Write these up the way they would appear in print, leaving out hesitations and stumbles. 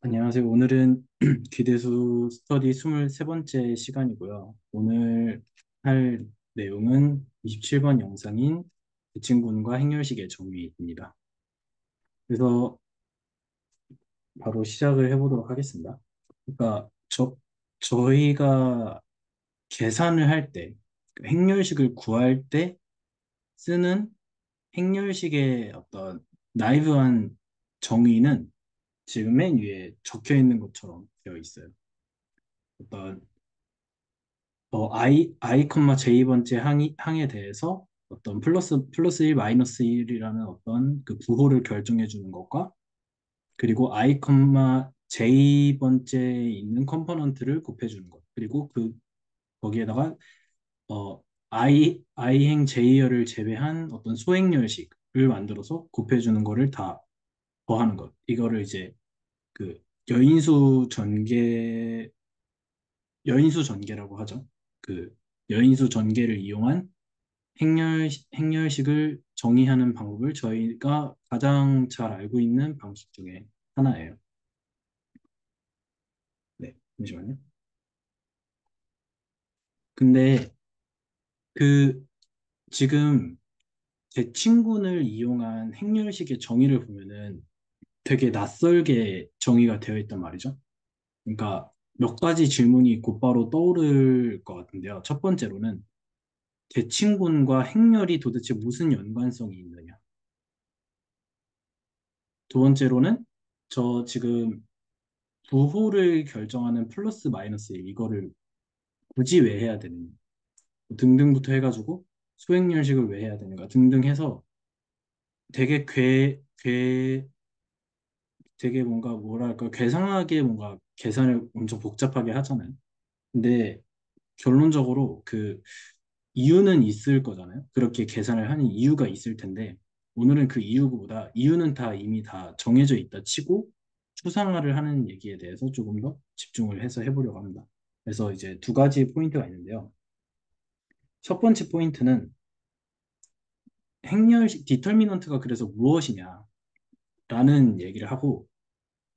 안녕하세요. 오늘은 기대수 스터디 23번째 시간이고요. 오늘 할 내용은 27번 영상인 대칭군과 행렬식의 정의입니다. 그래서 바로 시작을 해보도록 하겠습니다. 그러니까 저희가 계산을 할 때, 그 행렬식을 구할 때 쓰는 행렬식의 어떤 나이브한 정의는 지금 맨 위에 적혀 있는 것처럼 되어 있어요. 어떤 콤마 J번째 항에 대해서 어떤 플러스 1, 마이너스 1이라는 어떤 그 부호를 결정해 주는 것과 그리고 J번째에 있는 컴포넌트를 곱해 주는 것. 그리고 거기에다가 I행 J열을 제외한 어떤 소행열식을 만들어서 곱해 주는 거를 다 더하는 것. 이거를 이제 그 여인수 전개, 여인수 전개라고 하죠. 그 여인수 전개를 이용한 행렬식을 정의하는 방법을 저희가 가장 잘 알고 있는 방식 중에 하나예요. 네, 잠시만요. 근데 그 지금 대칭군을 이용한 행렬식의 정의를 보면은 되게 낯설게 정의가 되어 있단 말이죠. 그러니까 몇 가지 질문이 곧바로 떠오를 것 같은데요. 첫 번째로는 대칭군과 행렬이 도대체 무슨 연관성이 있느냐. 두 번째로는 저 지금 부호를 결정하는 플러스 마이너스 이거를 굳이 왜 해야 되는가 등등부터 해가지고 소행렬식을 왜 해야 되는가 등등 해서 되게 되게 뭔가 뭐랄까 괴상하게 뭔가 계산을 엄청 복잡하게 하잖아요. 근데 결론적으로 그 이유는 있을 거잖아요. 그렇게 계산을 하는 이유가 있을 텐데 오늘은 그 이유보다 이유는 다 이미 다 정해져 있다 치고 추상화를 하는 얘기에 대해서 조금 더 집중을 해서 해보려고 합니다. 그래서 이제 두 가지 포인트가 있는데요. 첫 번째 포인트는 행렬식 디터미넌트가 그래서 무엇이냐라는 얘기를 하고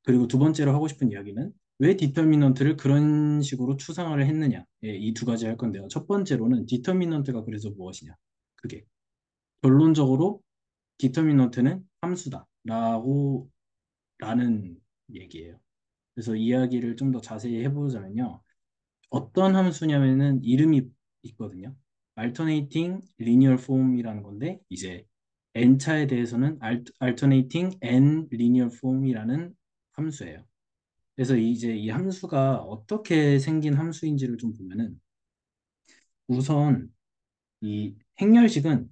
그리고 두 번째로 하고 싶은 이야기는 왜 디터미넌트를 그런 식으로 추상화를 했느냐 이 두 가지 할 건데요. 첫 번째로는 디터미넌트가 그래서 무엇이냐 그게 결론적으로 디터미넌트는 함수다라고 라는 얘기예요. 그래서 이야기를 좀 더 자세히 해보자면요. 어떤 함수냐면은 이름이 있거든요. alternating linear form이라는 건데 이제 n차에 대해서는 alternating n linear form이라는 함수예요. 그래서 이제 이 함수가 어떻게 생긴 함수인지를 좀 보면은 우선 이 행렬식은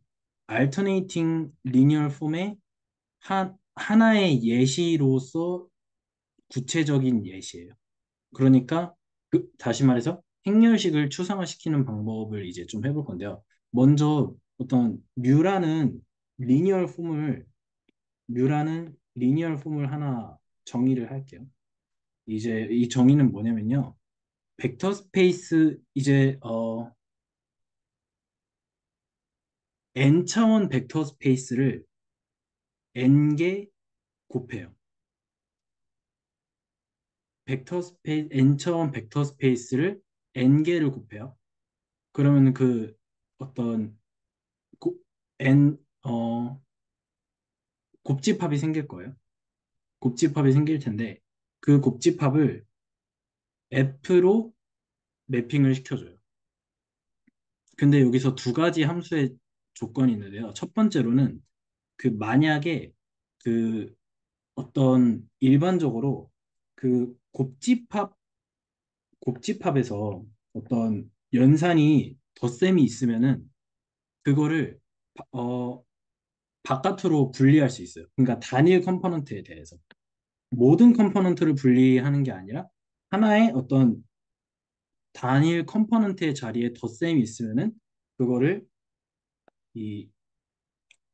alternating linear form의 하나의 예시로서 구체적인 예시예요. 그러니까 다시 말해서 행렬식을 추상화시키는 방법을 이제 좀 해볼 건데요. 먼저 어떤 뮤라는 리니얼 폼을 하나 정의를 할게요. 이제 이 정의는 뭐냐면요. 벡터 스페이스 이제 n차원 벡터 스페이스를 n개 곱해요. n차원 벡터 스페이스를 n개를 곱해요. 그러면 그 어떤 고, n 곱집합이 생길 거예요. 곱집합이 생길 텐데 그 곱집합을 f로 매핑을 시켜줘요. 근데 여기서 두 가지 함수의 조건이 있는데요. 첫 번째로는 그 만약에 그 어떤 일반적으로 그 곱집합에서 어떤 연산이 덧셈이 있으면은 그거를 어 바깥으로 분리할 수 있어요. 그러니까 단일 컴포넌트에 대해서 모든 컴포넌트를 분리하는 게 아니라 하나의 어떤 단일 컴포넌트의 자리에 덧셈이 있으면은 그거를 이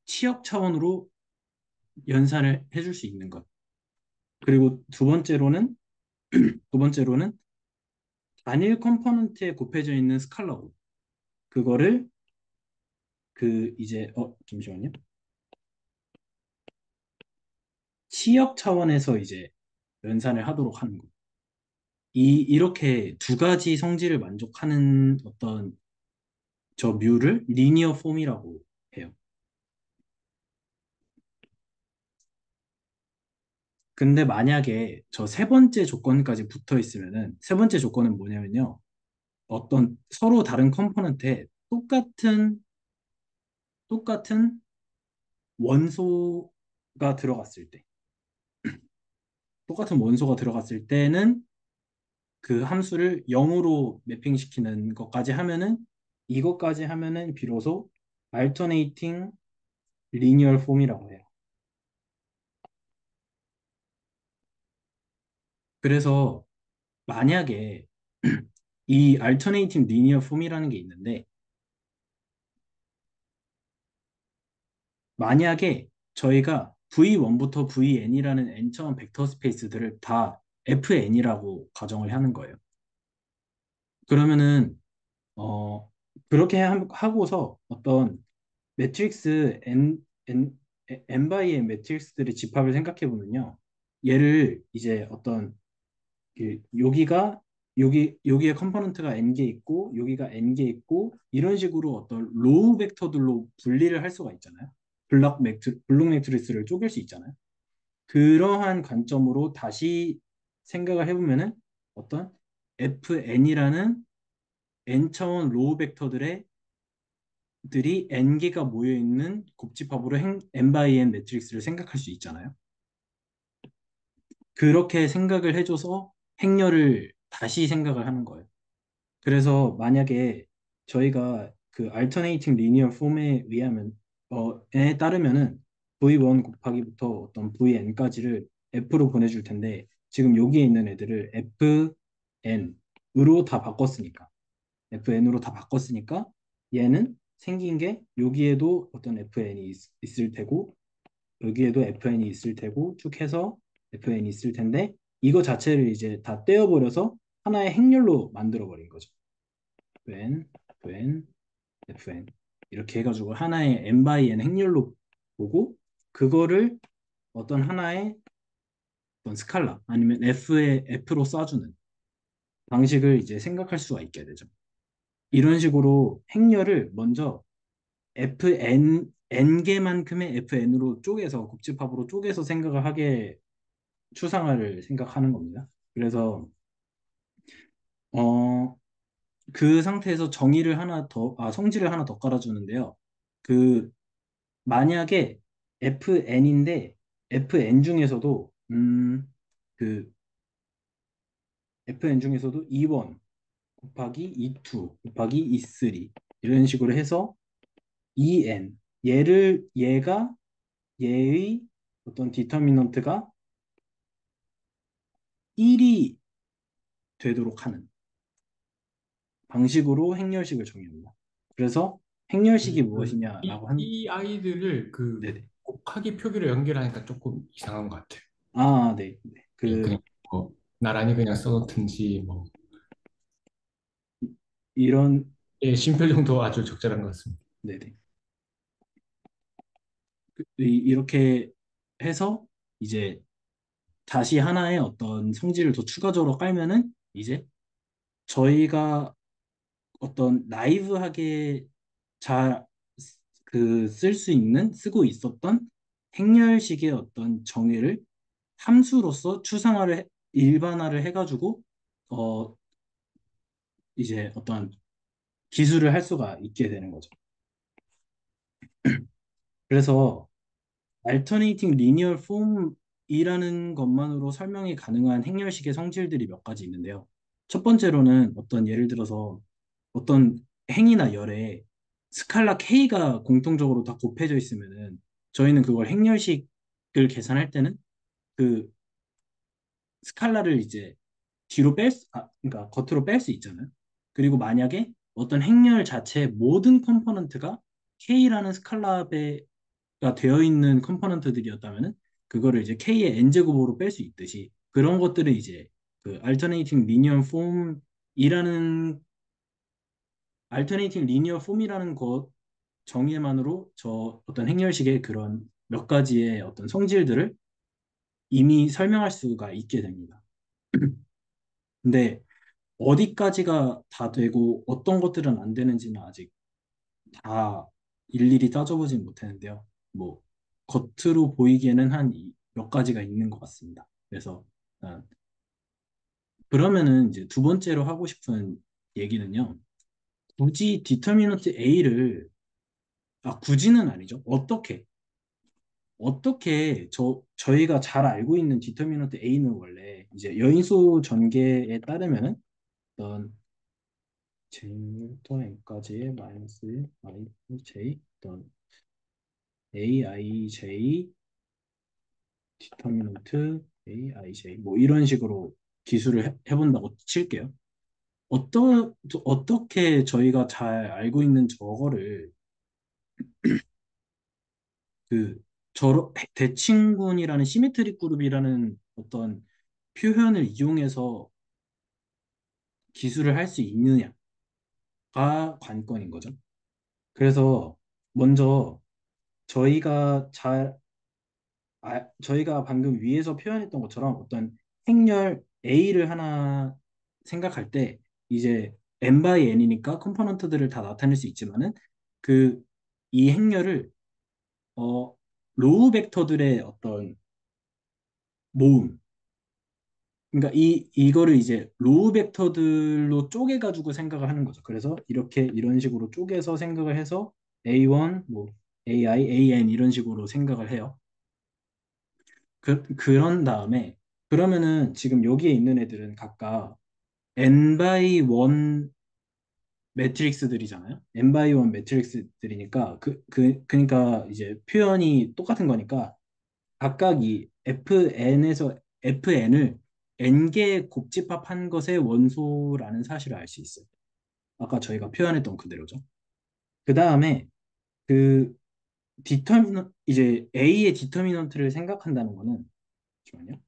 치역 차원으로 연산을 해줄 수 있는 것. 그리고 두 번째로는 단일 컴포넌트에 곱해져 있는 스칼라로 그거를 그 이제 잠시만요. 치역 차원에서 이제 연산을 하도록 하는 거. 이렇게 두 가지 성질을 만족하는 어떤 저 뮤를 리니어 폼이라고 해요. 근데 만약에 저 세 번째 조건까지 붙어 있으면은 세 번째 조건은 뭐냐면요. 어떤 서로 다른 컴포넌트에 똑같은 원소가 들어갔을 때, 똑같은 원소가 들어갔을 때는 그 함수를 0으로 매핑시키는 것까지 하면은 이것까지 하면은 비로소 alternating linear form이라고 해요. 그래서 만약에 이 alternating linear form이라는 게 있는데 만약에 저희가 V1부터 Vn이라는 n차원 벡터 스페이스들을 다 Fn이라고 가정을 하는 거예요. 그러면은 어 그렇게 하고서 어떤 매트릭스 n 바이 n 매트릭스들의 집합을 생각해 보면요. 얘를 이제 어떤 여기가 여기에 컴포넌트가 n개 있고 여기가 n개 있고 이런 식으로 어떤 로우 벡터들로 분리를 할 수가 있잖아요. 블록 매트리스를 쪼갤 수 있잖아요. 그러한 관점으로 다시 생각을 해보면은 어떤 fn이라는 n차원 로우 벡터들의 들이 n개가 모여 있는 곱집합으로 n 바이 n 매트릭스를 생각할 수 있잖아요. 그렇게 생각을 해줘서 행렬을 다시 생각을 하는 거예요. 그래서 만약에 저희가 그 alternating linear form에 의하면 에 따르면은 v1 곱하기부터 어떤 vn까지를 f로 보내줄 텐데 지금 여기에 있는 애들을 fn으로 다 바꿨으니까 fn으로 다 바꿨으니까 얘는 생긴 게 여기에도 어떤 fn이 있을 테고 여기에도 fn이 있을 테고 쭉 해서 fn이 있을 텐데 이거 자체를 이제 다 떼어버려서 하나의 행렬로 만들어 버린 거죠. fn, fn, fn 이렇게 해가지고 하나의 n by n 행렬로 보고 그거를 어떤 하나의 어떤 스칼라 아니면 f의 f로 쏴주는 방식을 이제 생각할 수가 있게 되죠. 이런 식으로 행렬을 먼저 n개만큼의 fn으로 쪼개서 곱집합으로 쪼개서 생각을 하게 추상화를 생각하는 겁니다. 그래서 어, 그 상태에서 정의를 하나 더, 성질을 하나 더 깔아주는데요. 그 만약에 fn인데 fn 중에서도 그 fn 중에서도 E1 곱하기 E2 곱하기 E3 이런 식으로 해서 En 얘가 얘의 어떤 디터미넌트가 1이 되도록 하는 방식으로 행렬식을 정의합니다. 그래서 행렬식이 무엇이냐라고 이 아이들을 그 네네. 곱하기 표기로 연결하니까 조금 이상한 것 같아요. 네. 네. 예, 그냥 뭐 나란히 그냥 써놓든지 뭐 이런 예, 쉼표 정도 아주 적절한 것 같습니다. 네네. 이렇게 해서 이제 다시 하나의 어떤 성질을 더 추가적으로 깔면은 이제 저희가 어떤 나이브하게 잘 쓸 수 있는 쓰고 있었던 행렬식의 어떤 정의를 함수로서 일반화를 해가지고 어 이제 어떤 기술을 할 수가 있게 되는 거죠. 그래서 Alternating Linear Form이라는 것만으로 설명이 가능한 행렬식의 성질들이 몇 가지 있는데요. 첫 번째로는 어떤 예를 들어서 어떤 행이나 열에 스칼라 K가 공통적으로 다 곱해져 있으면은 저희는 그걸 행렬식을 계산할 때는 그 스칼라를 이제 그러니까 겉으로 뺄 수 있잖아요. 그리고 만약에 어떤 행렬 자체의 모든 컴포넌트가 K라는 스칼라가 되어 있는 컴포넌트들이었다면은 그거를 이제 K의 n제곱으로 뺄 수 있듯이 그런 것들을 이제 그 alternating linear form이라는 것 정의만으로 저 어떤 행렬식의 그런 몇 가지의 어떤 성질들을 이미 설명할 수가 있게 됩니다. 근데 어디까지가 다 되고 어떤 것들은 안 되는지는 아직 다 일일이 따져보진 못했는데요. 뭐 겉으로 보이기에는 한 몇 가지가 있는 것 같습니다. 그래서 어, 그러면은 이제 두 번째로 하고 싶은 얘기는요. 굳이 디터미넌트 A를 굳이는 아니죠. 어떻게 저희가 잘 알고 있는 디터미넌트 A는 원래 이제 여인수 전개에 따르면은 어떤 J부터 N까지의 마이너스 I, J 어떤 A, I, J 디터미넌트 A, I, J 뭐 이런 식으로 기술을 해본다고 칠게요. 어떻게 저희가 잘 알고 있는 저거를 그 대칭군이라는 시메트릭 그룹이라는 어떤 표현을 이용해서 기술을 할 수 있느냐가 관건인 거죠. 그래서 먼저 저희가 잘 저희가 방금 위에서 표현했던 것처럼 어떤 행렬 A를 하나 생각할 때 이제 n by n이니까 컴포넌트들을 다 나타낼 수 있지만은 그 이 행렬을 어 로우 벡터들의 어떤 모음, 그러니까 이거를 이제 로우 벡터들로 쪼개가지고 생각을 하는 거죠. 그래서 이렇게 이런 식으로 쪼개서 생각을 해서 A1, 뭐 AI, AN 이런 식으로 생각을 해요. 그런 다음에 그러면은 지금 여기에 있는 애들은 각각 n by 1 매트릭스들이잖아요. n by 1 매트릭스들이니까 그러니까 이제 표현이 똑같은 거니까 각각 이 fn에서 fn을 n개의 곱집합한 것의 원소라는 사실을 알 수 있어요. 아까 저희가 표현했던 그대로죠. 그 다음에 그 이제 A의 디터미넌트를 생각한다는 거는 잠시만요.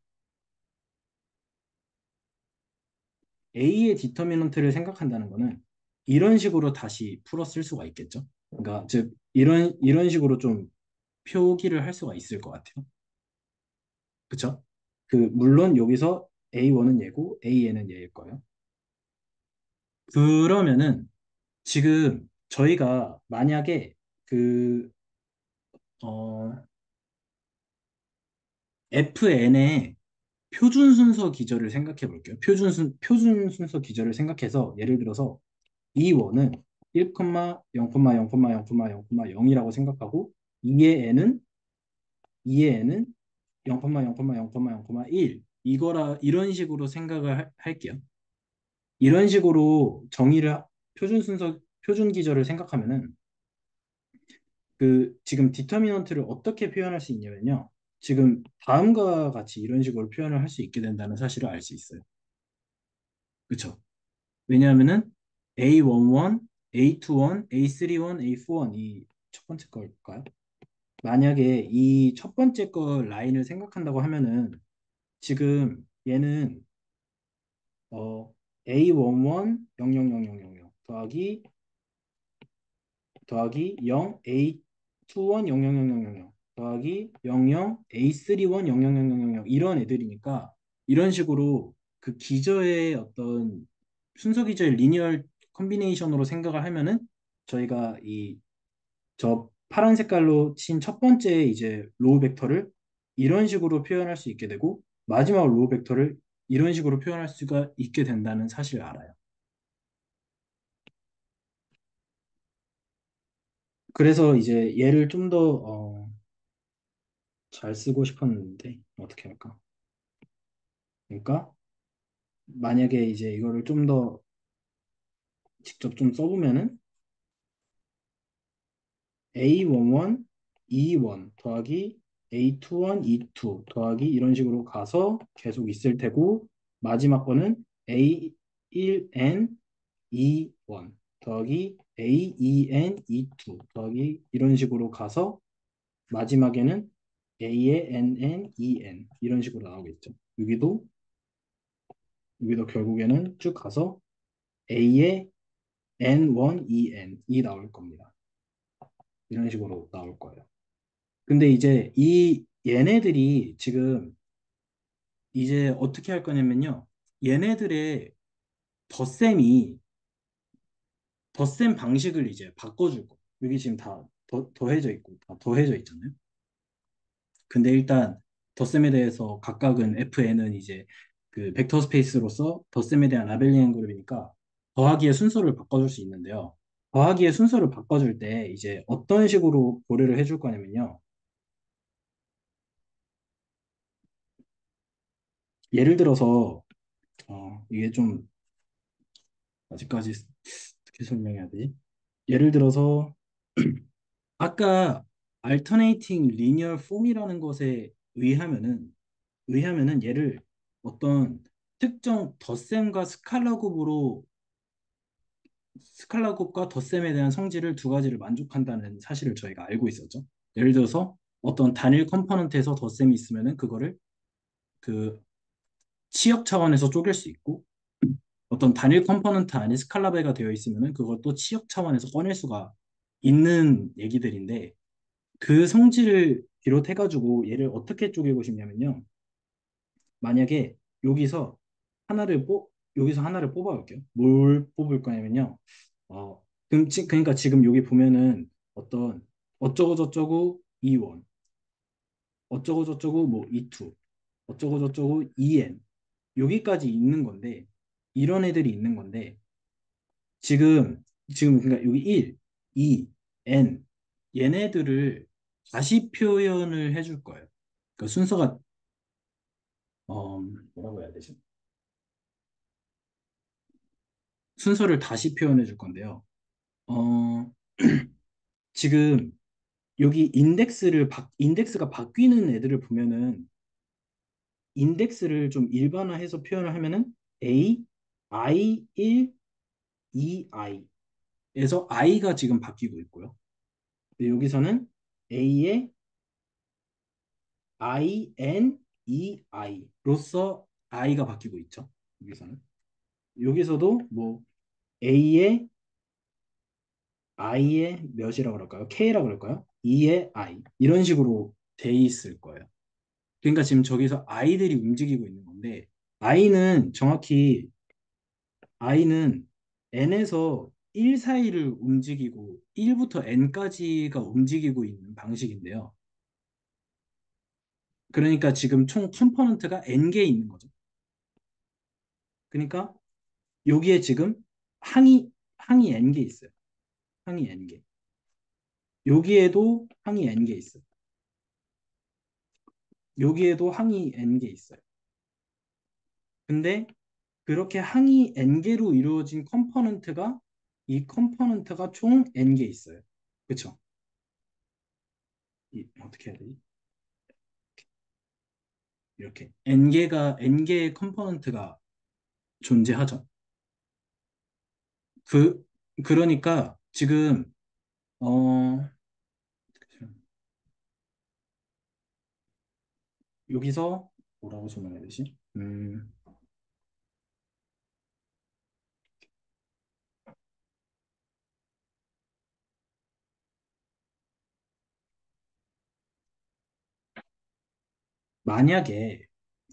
A의 디터미넌트를 생각한다는 거는 이런 식으로 다시 풀어 쓸 수가 있겠죠. 그러니까 즉 이런 식으로 좀 표기를 할 수가 있을 것 같아요. 그쵸? 물론 여기서 A1은 얘고 AN은 얘일 거예요. 그러면은 지금 저희가 만약에 그 어, FN의 표준 순서 기저를 생각해 볼게요. 표준 순서 기저를 생각해서 예를 들어서 이 원은 1, 0, 0, 0, 0, 0이라고 생각하고 2의 n은 2의 n은 0, 0, 0, 0, 1 이거라 이런 식으로 생각을 할게요. 이런 식으로 표준 기저를 생각하면은 지금 디터미넌트를 어떻게 표현할 수 있냐면요. 지금 다음과 같이 이런 식으로 표현을 할 수 있게 된다는 사실을 알 수 있어요. 그렇죠? 왜냐하면은 A11, A21, A31, A41 이 첫 번째 걸까요? 만약에 이 첫 번째 거 라인을 생각한다고 하면은 지금 얘는 A11 00000 더하기 0 A21 00000 더하기 00 A31 00000 이런 애들이니까 이런 식으로 그 기저의 어떤 순서 기저의 리니얼 컨비네이션으로 생각을 하면은 저희가 저 파란 색깔로 친 첫 번째 이제 로우 벡터를 이런 식으로 표현할 수 있게 되고 마지막 로우 벡터를 이런 식으로 표현할 수가 있게 된다는 사실을 알아요. 그래서 이제 얘를 좀 더 잘 쓰고 싶었는데 어떻게 할까? 그러니까 만약에 이제 이거를 좀 더 직접 좀 써보면은 A11, E1 더하기 A21, E2 더하기 이런 식으로 가서 계속 있을 테고 마지막 거는 A1N, E1 더하기 AEN, E2 더하기 이런 식으로 가서 마지막에는 A의 NN, EN 이런 식으로 나오겠죠. 여기도 결국에는 쭉 가서 A의 N1, EN이 나올 겁니다. 이런 식으로 나올 거예요. 근데 이제 이 얘네들이 지금 이제 어떻게 할 거냐면요. 얘네들의 덧셈이 덧셈 방식을 이제 바꿔줄 거. 여기 지금 다 더해져 있고 다 더해져 있잖아요. 근데 일단 덧셈에 대해서 각각은 fn은 이제 그 벡터 스페이스로서 덧셈에 대한 아벨리안 그룹이니까 더하기의 순서를 바꿔줄 수 있는데요. 더하기의 순서를 바꿔줄 때 이제 어떤 식으로 고려를 해줄 거냐면요. 예를 들어서 이게 좀 아직까지 어떻게 설명해야 되지? 예를 들어서 아까 alternating linear form이라는 것에 의하면은 얘를 어떤 특정 덧셈과 스칼라 곱과 덧셈에 대한 성질을 두 가지를 만족한다는 사실을 저희가 알고 있었죠. 예를 들어서 어떤 단일 컴포넌트에서 덧셈이 있으면은 그거를 그 치역 차원에서 쪼갤 수 있고 어떤 단일 컴포넌트 안에 스칼라베가 되어 있으면은 그걸 또 치역 차원에서 꺼낼 수가 있는 얘기들인데 그 성질을 비롯해가지고 얘를 어떻게 쪼개고 싶냐면요. 만약에 여기서 여기서 하나를 뽑아볼게요. 뭘 뽑을 거냐면요. 그러니까 지금 여기 보면은 어떤 어쩌고 저쩌고 E1, 어쩌고 저쩌고 뭐 E2, 어쩌고 저쩌고 EN 여기까지 있는 건데 이런 애들이 있는 건데 지금 그러니까 여기 1, 2, N 얘네들을 다시 표현을 해줄 거예요. 그러니까 순서가 뭐라고 해야 되지? 순서를 다시 표현해 줄 건데요. 어, 지금 여기 인덱스가 바뀌는 애들을 보면은 인덱스를 좀 일반화해서 표현을 하면은 A, I1, EI에서 I가 지금 바뀌고 있고요. 근데 여기서는 A의 INEI로서 I가 바뀌고 있죠. 여기서는. 여기서도 뭐 A의 I의 몇이라고 그럴까요? K라고 그럴까요? E의 I 이런 식으로 돼 있을 거예요. 그러니까 지금 저기서 아이들이 움직이고 있는 건데 I는 정확히 I는 N에서 1 사이를 움직이고 1부터 N까지가 움직이고 있는 방식인데요. 그러니까 지금 총 컴포넌트가 N개 있는 거죠. 그러니까 여기에 지금 항이 N개 있어요. 항이 N개. 여기에도 항이 N개 있어요. 여기에도 항이 N개 있어요. 근데 그렇게 항이 n개로 이루어진 컴포넌트가 이 컴포넌트가 총 n개 있어요. 그렇죠? 어떻게 해야 되지? 이렇게 n개의 컴포넌트가 존재하죠. 그 그러니까 지금 어 여기서 뭐라고 설명해야 되지?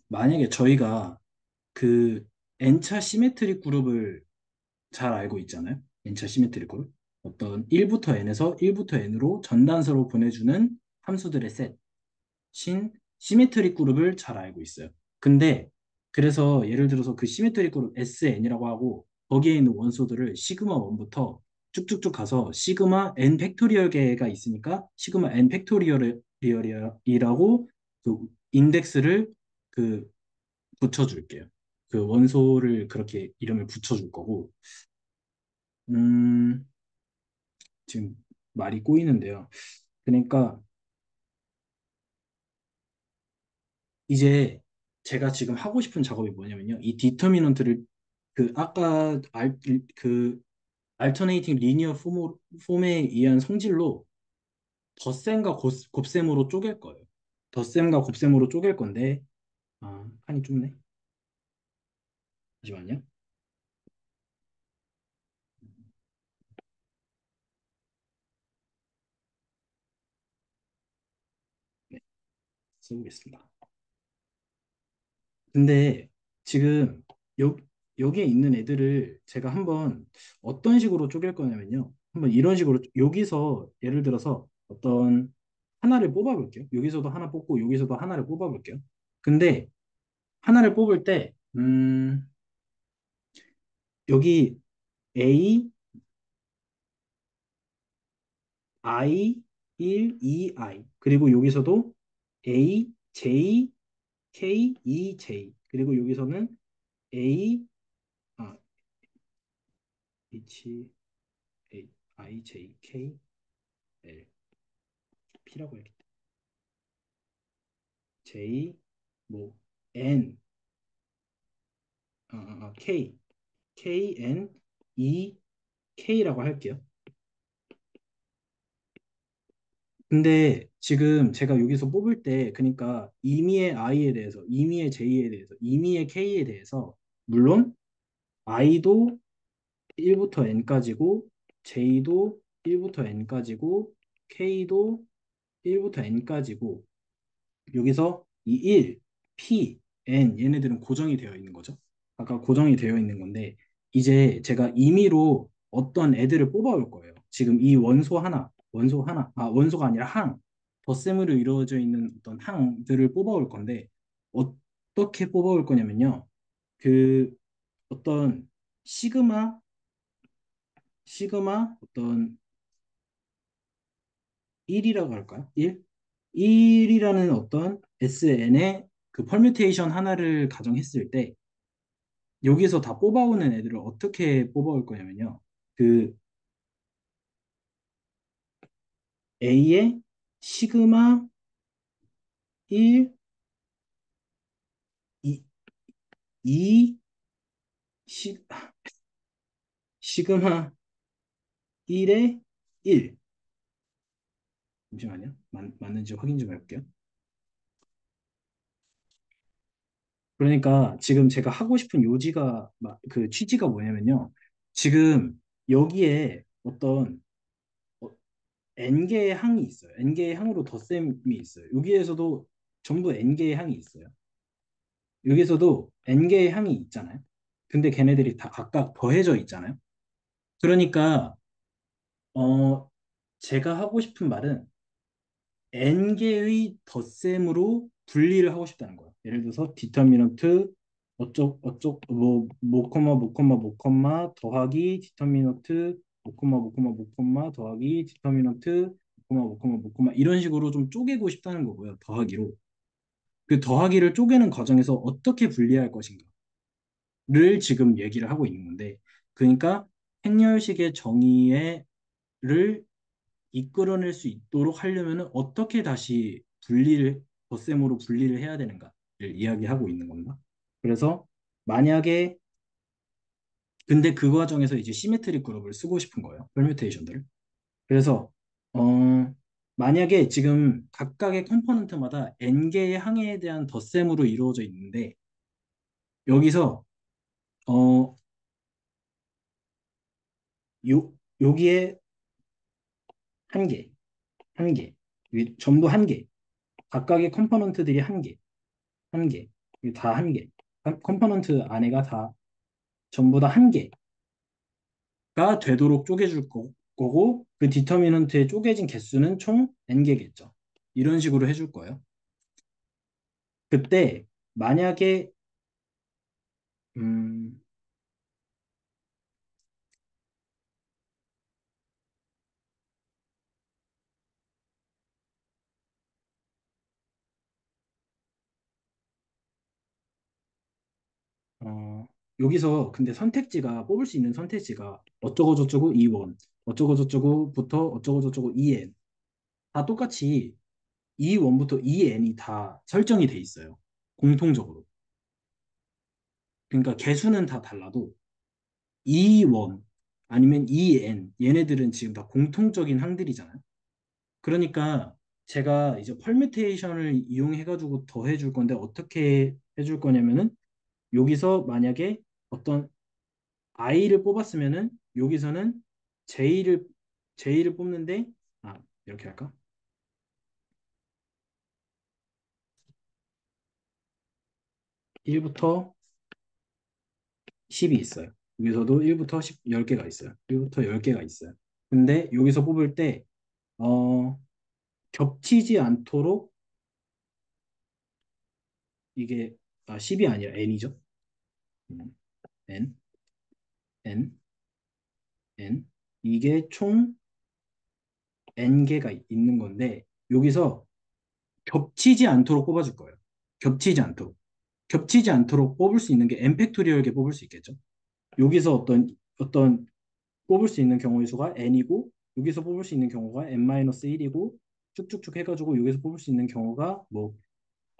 만약에 저희가 그 n차 시메트릭 그룹을 잘 알고 있잖아요. n차 시메트릭 그룹. 어떤 1부터 n에서 1부터 n으로 전단서로 보내주는 함수들의 셋. 신 시메트릭 그룹을 잘 알고 있어요. 근데 그래서 예를 들어서 그 시메트릭 그룹 SN이라고 하고 거기에 있는 원소들을 시그마 1부터 쭉쭉쭉 가서 시그마 n 팩토리얼 개가 있으니까 시그마 n 팩토리얼이라고 그 인덱스를 그 붙여줄게요. 그 원소를 그렇게 이름을 붙여줄 거고 음, 지금 말이 꼬이는데요. 그러니까 이제 제가 지금 하고 싶은 작업이 뭐냐면요. 이 디터미넌트를 그 아까 그 알터네이팅 리니어 폼에 의한 성질로 덧셈과 곱셈으로 쪼갤 거예요. 덧셈과 곱셈으로 쪼갤 건데 칸이 좁네. 잠시만요. 네, 써보겠습니다. 근데 지금 여, 여기에 있는 애들을 제가 한번 어떤 식으로 쪼갤 거냐면요. 한번 이런 식으로 여기서 예를 들어서 어떤 하나를 뽑아 볼게요. 여기서도 하나 뽑고 여기서도 하나를 뽑아 볼게요. 근데 하나를 뽑을 때 여기 A, I, 1, 2, I 그리고 여기서도 A, J, K, 2, J 그리고 여기서는 A, 아, H, A, I, J, K, L P라고 해야겠다. J 뭐 N K K N E K라고 할게요. 근데 지금 제가 여기서 뽑을 때 그러니까 이미의 I에 대해서, 이미의 J에 대해서, 이미의 K에 대해서 물론 I도 1부터 N까지고 J도 1부터 N까지고 K도 1부터 N까지고 여기서 이 1, P, N 얘네들은 고정이 되어 있는 거죠. 아까 고정이 되어 있는 건데 이제 제가 임의로 어떤 애들을 뽑아올 거예요. 지금 이 원소가 아니라 덧셈으로 이루어져 있는 어떤 항들을 뽑아올 건데 어떻게 뽑아올 거냐면요. 그 어떤 시그마, 어떤 1이라고 할까요? 1? 1이라는 어떤 SN의 그 퍼뮤테이션 하나를 가정했을 때 여기서 다 뽑아오는 애들을 어떻게 뽑아올 거냐면요. 그 A의 시그마 1, 2, 2 시그마 1의 1. 잠시만요. 맞는지 확인 좀 해볼게요. 그러니까 지금 제가 하고 싶은 그 취지가 뭐냐면요. 지금 여기에 어떤 어, N개의 항이 있어요. N개의 항으로 덧셈이 있어요. 여기에서도 전부 N개의 항이 있어요. 여기서도 N개의 항이 있잖아요. 근데 걔네들이 다 각각 더해져 있잖아요. 그러니까 어 제가 하고 싶은 말은 N개의 덧셈으로 분리를 하고 싶다는 거예요. 예를 들어서 디터미넌트 뭐 더하기 디터미넌트 더하기 디터미넌트 이런 식으로 좀 쪼개고 싶다는 거고요. 더하기로. 그 더하기를 쪼개는 과정에서 어떻게 분리할 것인가를 지금 얘기를 하고 있는 건데, 그러니까 행렬식의 정의를 이끌어낼 수 있도록 하려면 어떻게 다시 덧셈으로 분리를 해야 되는가를 이야기하고 있는 겁니다. 그래서 만약에 근데 그 과정에서 이제 시메트릭 그룹을 쓰고 싶은 거예요. permutation들을. 그래서 어 만약에 지금 각각의 컴포넌트마다 n개의 항에 대한 덧셈으로 이루어져 있는데 여기서 어 여기에 한 개, 한 개, 전부 한 개, 각각의 컴포넌트들이 한 개, 한 개, 이게 다 한 개. 컴포넌트 안에가 다 전부 다 한 개가 되도록 쪼개줄 거고 그 디터미넌트에 쪼개진 개수는 총 n개겠죠. 이런 식으로 해줄 거예요. 그때 만약에 음, 어, 여기서 근데 선택지가 뽑을 수 있는 선택지가 어쩌고 저쩌고 2원, 어쩌고 저쩌고부터 어쩌고 저쩌고 2n 다 똑같이 2원부터 2n이 다 설정이 돼 있어요. 공통적으로. 그러니까 개수는 다 달라도 2원 아니면 2n 얘네들은 지금 다 공통적인 항들이잖아요. 그러니까 제가 이제 펄뮤테이션을 이용해 가지고 더해 줄 건데 어떻게 해줄 거냐면은 여기서 만약에 어떤 i를 뽑았으면은 여기서는 j를 뽑는데 이렇게 할까? 1부터 10이 있어요. 여기서도 1부터 10, 10개가 있어요. 1부터 10개가 있어요. 근데 여기서 뽑을 때, 어, 겹치지 않도록 이게, 10이 아니라 n이죠. n, n, n. 이게 총 n개가 있는 건데, 여기서 겹치지 않도록 뽑아줄 거예요. 겹치지 않도록. 겹치지 않도록 뽑을 수 있는 게 n 팩토리얼 게 뽑을 수 있겠죠. 여기서 어떤 뽑을 수 있는 경우의 수가 n이고 여기서 뽑을 수 있는 경우가 n-1이고 쭉쭉쭉 해가지고 여기서 뽑을 수 있는 경우가 뭐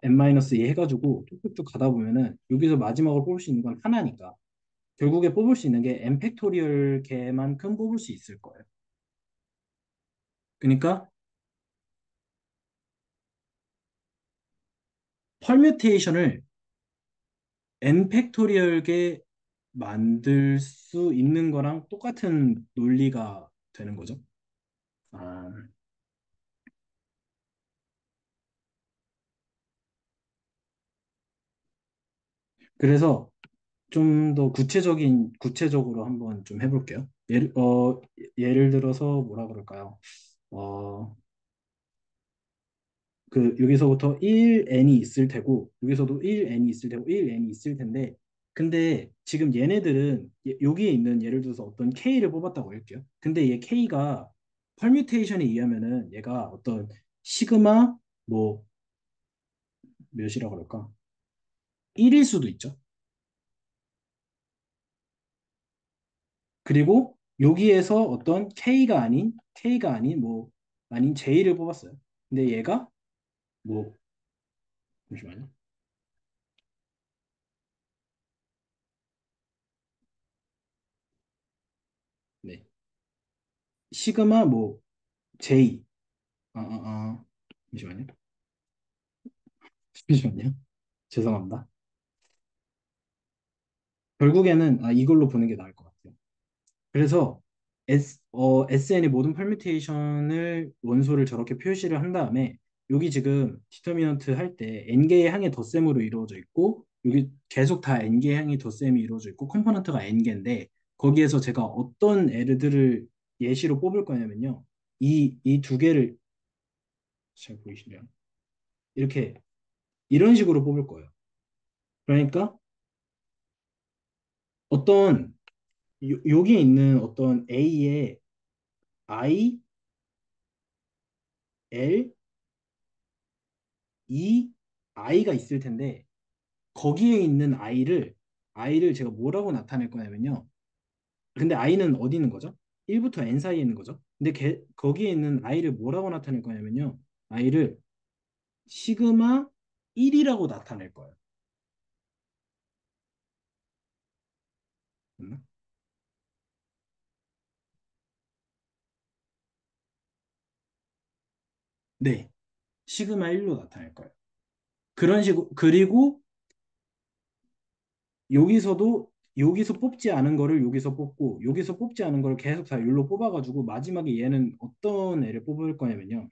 n-2 해가지고 쭉쭉쭉 가다 보면은 여기서 마지막으로 뽑을 수 있는 건 하나니까 결국에 뽑을 수 있는 게 n 팩토리얼 개만큼 뽑을 수 있을 거예요. 그러니까 펄뮤테이션을 n 팩토리얼 개 만들 수 있는 거랑 똑같은 논리가 되는 거죠. 아, 그래서 좀 더 구체적으로 한번 좀 해볼게요. 예를 들어서 뭐라 그럴까요? 어, 여기서부터 1n이 있을 테고, 여기서도 1n이 있을 테고, 1n이 있을 텐데, 근데 지금 얘네들은 여기에 있는 예를 들어서 어떤 k를 뽑았다고 할게요. 근데 얘 k가 펄뮤테이션에 의하면은 얘가 어떤 시그마 뭐 몇이라고 그럴까? 1일 수도 있죠. 그리고 여기에서 어떤 K가 아닌 뭐 아닌 J를 뽑았어요. 근데 얘가 뭐 잠시만요. 네. 시그마 뭐 J. 잠시만요. 잠시만요. 죄송합니다. 결국에는 이걸로 보는 게 나을 것 같아요. 그래서 SN의 모든 퍼뮤테이션을 원소를 저렇게 표시를 한 다음에 여기 지금 디터미넌트 할 때 n개의 항의 덧셈으로 이루어져 있고 여기 계속 다 n개의 항의 덧셈이 이루어져 있고 컴포넌트가 n개인데 거기에서 제가 어떤 애들을 예시로 뽑을 거냐면요. 이 두 개를 잘 보이시나요? 이렇게 이런 식으로 뽑을 거예요. 그러니까 어떤 여기에 있는 어떤 A의 I, L, E, I가 있을 텐데 거기에 있는 i를 제가 뭐라고 나타낼 거냐면요. 근데 i는 어디 있는 거죠? 1부터 n 사이에 있는 거죠. 근데 거기에 있는 i를 뭐라고 나타낼 거냐면요. i를 시그마 1이라고 나타낼 거예요. 맞나? 네, 시그마 1로 나타낼 거예요. 그런 식으로 그리고 여기서도 여기서 뽑지 않은 거를 여기서 뽑고 여기서 뽑지 않은 거를 계속 다 여기로 뽑아가지고 마지막에 얘는 어떤 애를 뽑을 거냐면요.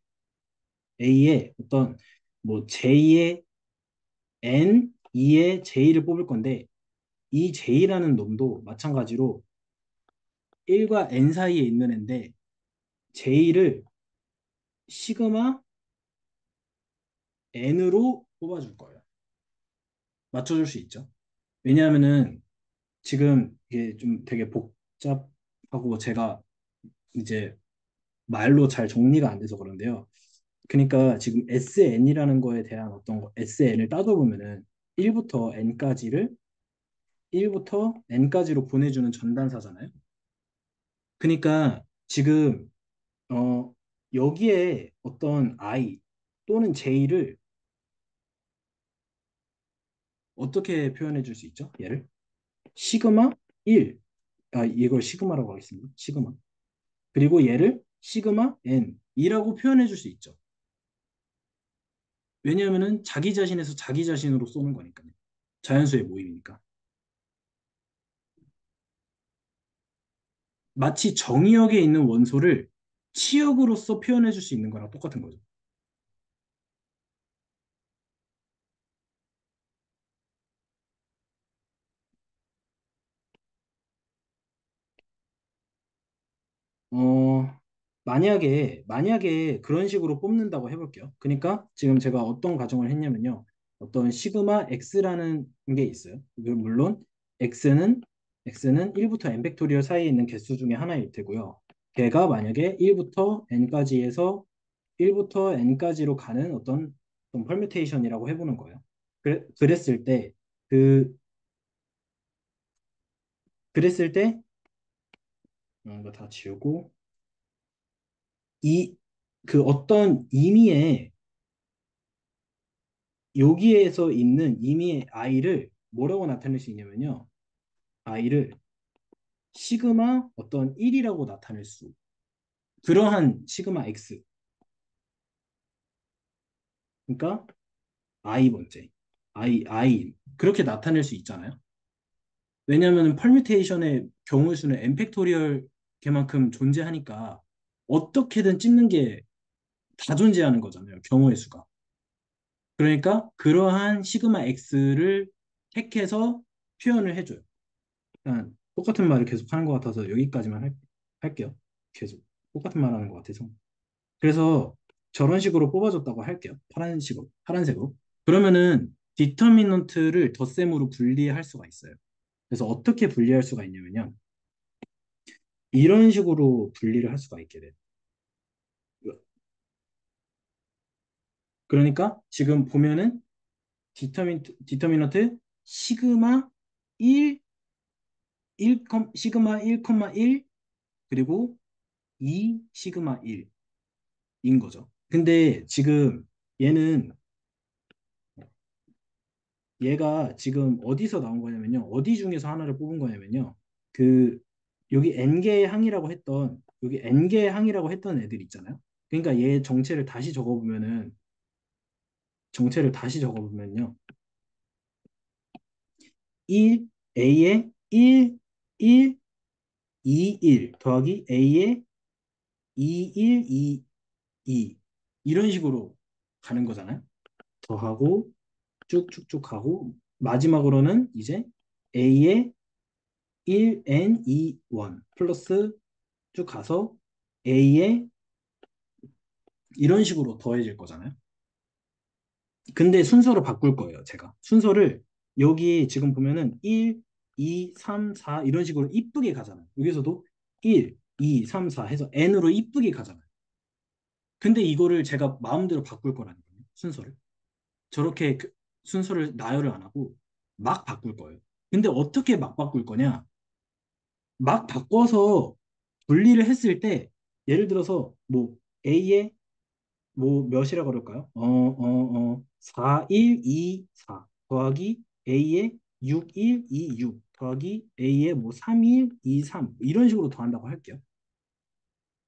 A의 어떤 뭐 J의 N, 2의 J를 뽑을 건데 이 J라는 놈도 마찬가지로 1과 N 사이에 있는 애인데 J를 시그마 N으로 뽑아줄 거예요. 맞춰줄 수 있죠. 왜냐하면은 지금 이게 좀 되게 복잡하고 제가 이제 말로 잘 정리가 안 돼서 그런데요. 그러니까 지금 SN이라는 거에 대한 어떤 SN을 따져보면은 1부터 N까지로 보내주는 전단사잖아요. 그러니까 지금 어, 여기에 어떤 I 또는 J를 어떻게 표현해 줄 수 있죠? 얘를 시그마 1, 이걸 시그마라고 하겠습니다. 시그마. 그리고 얘를 시그마 N이라고 표현해 줄 수 있죠. 왜냐하면은 자기 자신에서 자기 자신으로 쏘는 거니까요. 자연수의 모임이니까. 마치 정의역에 있는 원소를 치역으로서 표현해 줄 수 있는 거랑 똑같은 거죠. 어, 만약에 그런 식으로 뽑는다고 해볼게요. 그러니까 지금 제가 어떤 가정을 했냐면요. 어떤 시그마 x라는 게 있어요. 물론 x는 x는 1부터 n 팩토리얼 사이에 있는 개수 중에 하나일 테고요. 걔가 만약에 1부터 n까지에서 1부터 n까지로 가는 어떤 퍼뮤테이션이라고 해보는 거예요. 그랬을 때 그 그랬을 때 이거 다 지우고 이 그 어떤 임의의 여기에서 있는 임의의 i를 뭐라고 나타낼 수 있냐면요. i를 시그마 어떤 1이라고 나타낼 수. 그러한 시그마 x. 그러니까 i 번째. i 그렇게 나타낼 수 있잖아요. 왜냐하면 펄뮤테이션의 경우의 수는 n 팩토리얼 걔만큼 존재하니까 어떻게든 찝는 게 다 존재하는 거잖아요. 경우의 수가. 그러니까 그러한 시그마 x를 택해서 표현을 해줘요. 그냥 똑같은 말을 계속 하는 것 같아서 여기까지만 할게요. 계속 똑같은 말 하는 것 같아서. 그래서 저런 식으로 뽑아줬다고 할게요. 파란색으로. 그러면은 디터미넌트를 덧셈으로 분리할 수가 있어요. 그래서 어떻게 분리할 수가 있냐면요. 이런 식으로 분리를 할 수가 있게 돼요. 그러니까 지금 보면은 디터미넌트 시그마 1, 시그마 1,1 그리고 2 시그마 1인 거죠. 근데 지금 얘는 얘가 지금 어디서 나온 거냐면요. 어디 중에서 하나를 뽑은 거냐면요. 그 여기 n개의 항이라고 했던 여기 n개의 항이라고 했던 애들 있잖아요. 그러니까 얘 정체를 다시 적어보면요. 1 a의 1 1 2 1 더하기 a의 2 1 2 2 이런 식으로 가는 거잖아요. 더하고 쭉쭉쭉 가고 마지막으로는 이제 a의 1n 2 1 플러스 쭉 가서 a에 이런 식으로 더해질 거잖아요. 근데 순서를 바꿀 거예요, 제가. 순서를 여기 지금 보면은 1, 2, 3, 4 이런 식으로 이쁘게 가잖아요. 여기서도 1, 2, 3, 4 해서 n으로 이쁘게 가잖아요. 근데 이거를 제가 마음대로 바꿀 거라는 거예요, 순서를. 저렇게 순서를 나열을 안 하고 막 바꿀 거예요. 근데 어떻게 막 바꿀 거냐? 막 바꿔서 분리를 했을 때 예를 들어서 뭐 A의 뭐 몇이라고 그럴까요? 4, 1, 2, 4 더하기 A의 6, 1, 2, 6 더하기 A의 뭐 3, 1, 2, 3 이런 식으로 더한다고 할게요.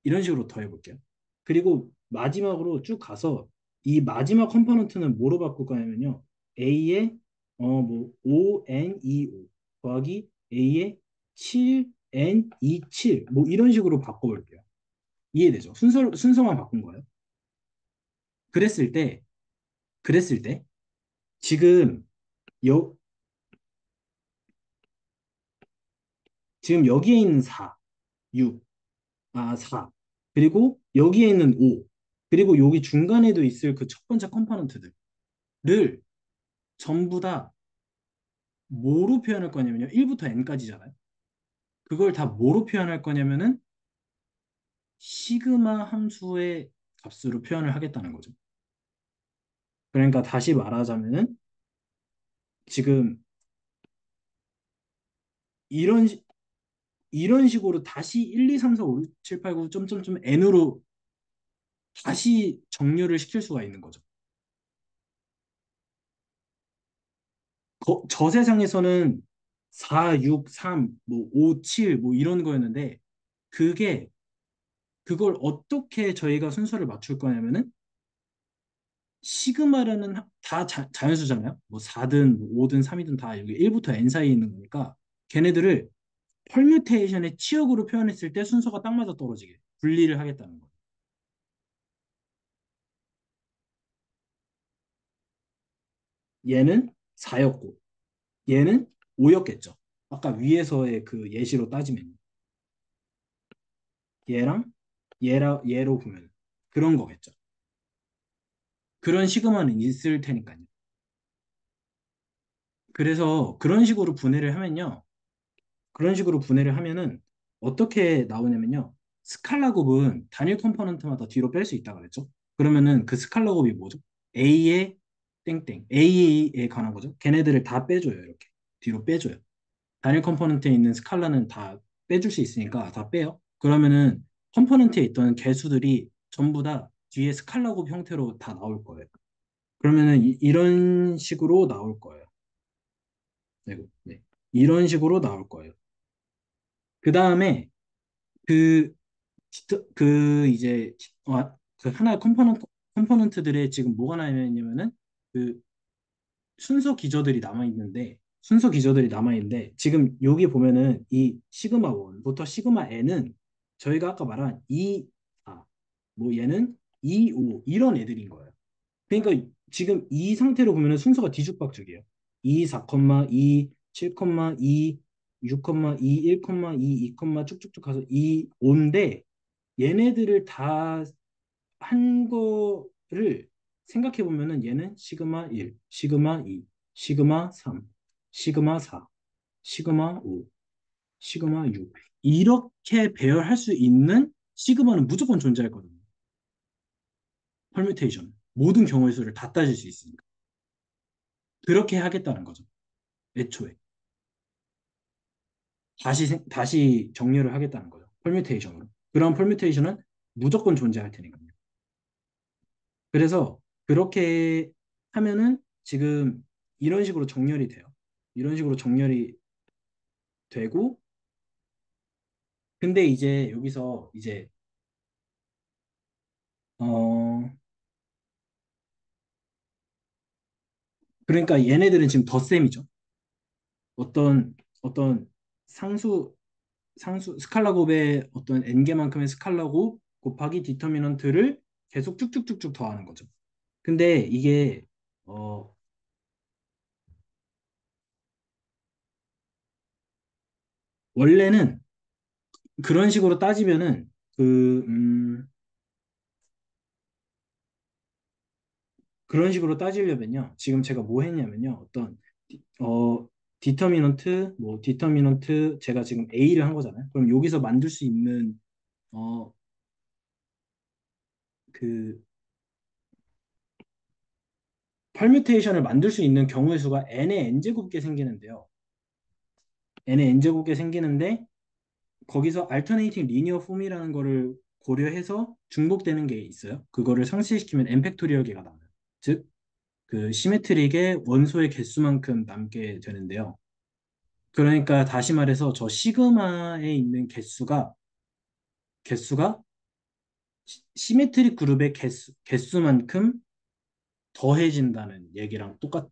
이런 식으로 더해볼게요. 그리고 마지막으로 쭉 가서 이 마지막 컴포넌트는 뭐로 바꿀 거냐면요. A의 뭐 5, N, 2, 5 더하기 A의 7, N, 2, 7 뭐 이런 식으로 바꿔볼게요. 이해되죠? 순서만 바꾼 거예요. 그랬을 때, 그랬을 때, 지금, 여, 지금 여기에 있는 4, 6, 4, 그리고 여기에 있는 5, 그리고 여기 중간에도 있을 그 첫 번째 컴포넌트들을 전부 다 뭐로 표현할 거냐면요. 1부터 n까지잖아요. 그걸 다 뭐로 표현할 거냐면은 시그마 함수의 값으로 표현을 하겠다는 거죠. 그러니까 다시 말하자면은 지금 이런 이런 식으로 다시 1, 2, 3, 4, 5, 6, 7, 8, 9 점점점 n으로 다시 정렬을 시킬 수가 있는 거죠. 저 세상에서는 4, 6, 3, 뭐 5, 7, 뭐 이런 거였는데 그게 그걸 어떻게 저희가 순서를 맞출 거냐면은 시그마라는 다 자연수잖아요. 뭐 4든 뭐 5든 3이든 다 여기 1부터 n 사이에 있는 거니까 걔네들을 펄뮤테이션의 치역으로 표현했을 때 순서가 딱 맞아 떨어지게 분리를 하겠다는 거예요. 얘는 4였고 얘는 5였겠죠. 아까 위에서의 그 예시로 따지면 얘랑 얘로 보면 그런 거겠죠. 그런 시그마는 있을 테니까요. 그래서 그런 식으로 분해를 하면요. 그런 식으로 분해를 하면은 어떻게 나오냐면요. 스칼라 곱은 단일 컴포넌트마다 뒤로 뺄 수 있다 그랬죠. 그러면은 그 스칼라 곱이 뭐죠? A의 땡땡, A에 관한 거죠. 걔네들을 다 빼줘요. 이렇게 뒤로 빼줘요. 단일 컴포넌트에 있는 스칼라는 다 빼줄 수 있으니까 다 빼요. 그러면은 컴포넌트에 있던 개수들이 전부 다 뒤에 스칼라 곱 형태로 다 나올 거예요. 그러면은 런 식으로 나올 거예요. 네, 네. 이런 식으로 나올 거예요. 그 다음에 그, 이제, 그 하나의 컴포넌트들의 지금 뭐가 남아있냐면은 그 순서 기저들이 남아있는데 지금 여기 보면은 이 시그마 1부터 시그마 n은 저희가 아까 말한 2, 뭐 얘는 2, 5 이런 애들인 거예요. 그러니까 지금 이 상태로 보면은 순서가 뒤죽박죽이에요. 2, 4, 2, 7, 2, 6, 2, 1, 2, 2, 쭉쭉쭉 가서 2, 5인데 얘네들을 다 한 거를 생각해 보면은 얘는 시그마 1, 시그마 2, 시그마 3, 시그마 4, 시그마 5, 시그마 6 이렇게 배열할 수 있는 시그마는 무조건 존재했거든요. 퍼뮤테이션 모든 경우의 수를 다 따질 수 있으니까 그렇게 하겠다는 거죠. 애초에 다시 정렬을 하겠다는 거죠. 퍼뮤테이션으로. 그런 퍼뮤테이션은 무조건 존재할 테니까요. 그래서 그렇게 하면은 지금 이런 식으로 정렬이 돼요. 이런 식으로 정렬이 되고, 근데 이제 여기서 이제, 어, 그러니까 얘네들은 지금 덧셈이죠. 어떤 상수, 스칼라 곱의 어떤 n개만큼의 스칼라 곱 곱하기 디터미넌트를 계속 쭉쭉쭉쭉 더하는 거죠. 근데 이게, 어, 원래는 그런 식으로 따지면은, 그, 그런 식으로 따지려면요. 지금 제가 뭐 했냐면요. 어, 디터미넌트, 제가 지금 A를 한 거잖아요. 그럼 여기서 만들 수 있는, 어, 그, permutation을 만들 수 있는 경우의 수가 n의 n제곱게 생기는데요. n의 n제곱게 생기는데, 거기서 alternating linear form이라는 거를 고려해서 중복되는 게 있어요. 그거를 상쇄시키면 n 팩토리얼 계가 나와요. 즉, 그 시메트릭의 원소의 개수만큼 남게 되는데요. 그러니까 다시 말해서 저 시그마에 있는 개수가 시메트릭 그룹의 개수만큼 더해진다는 얘기랑 똑같은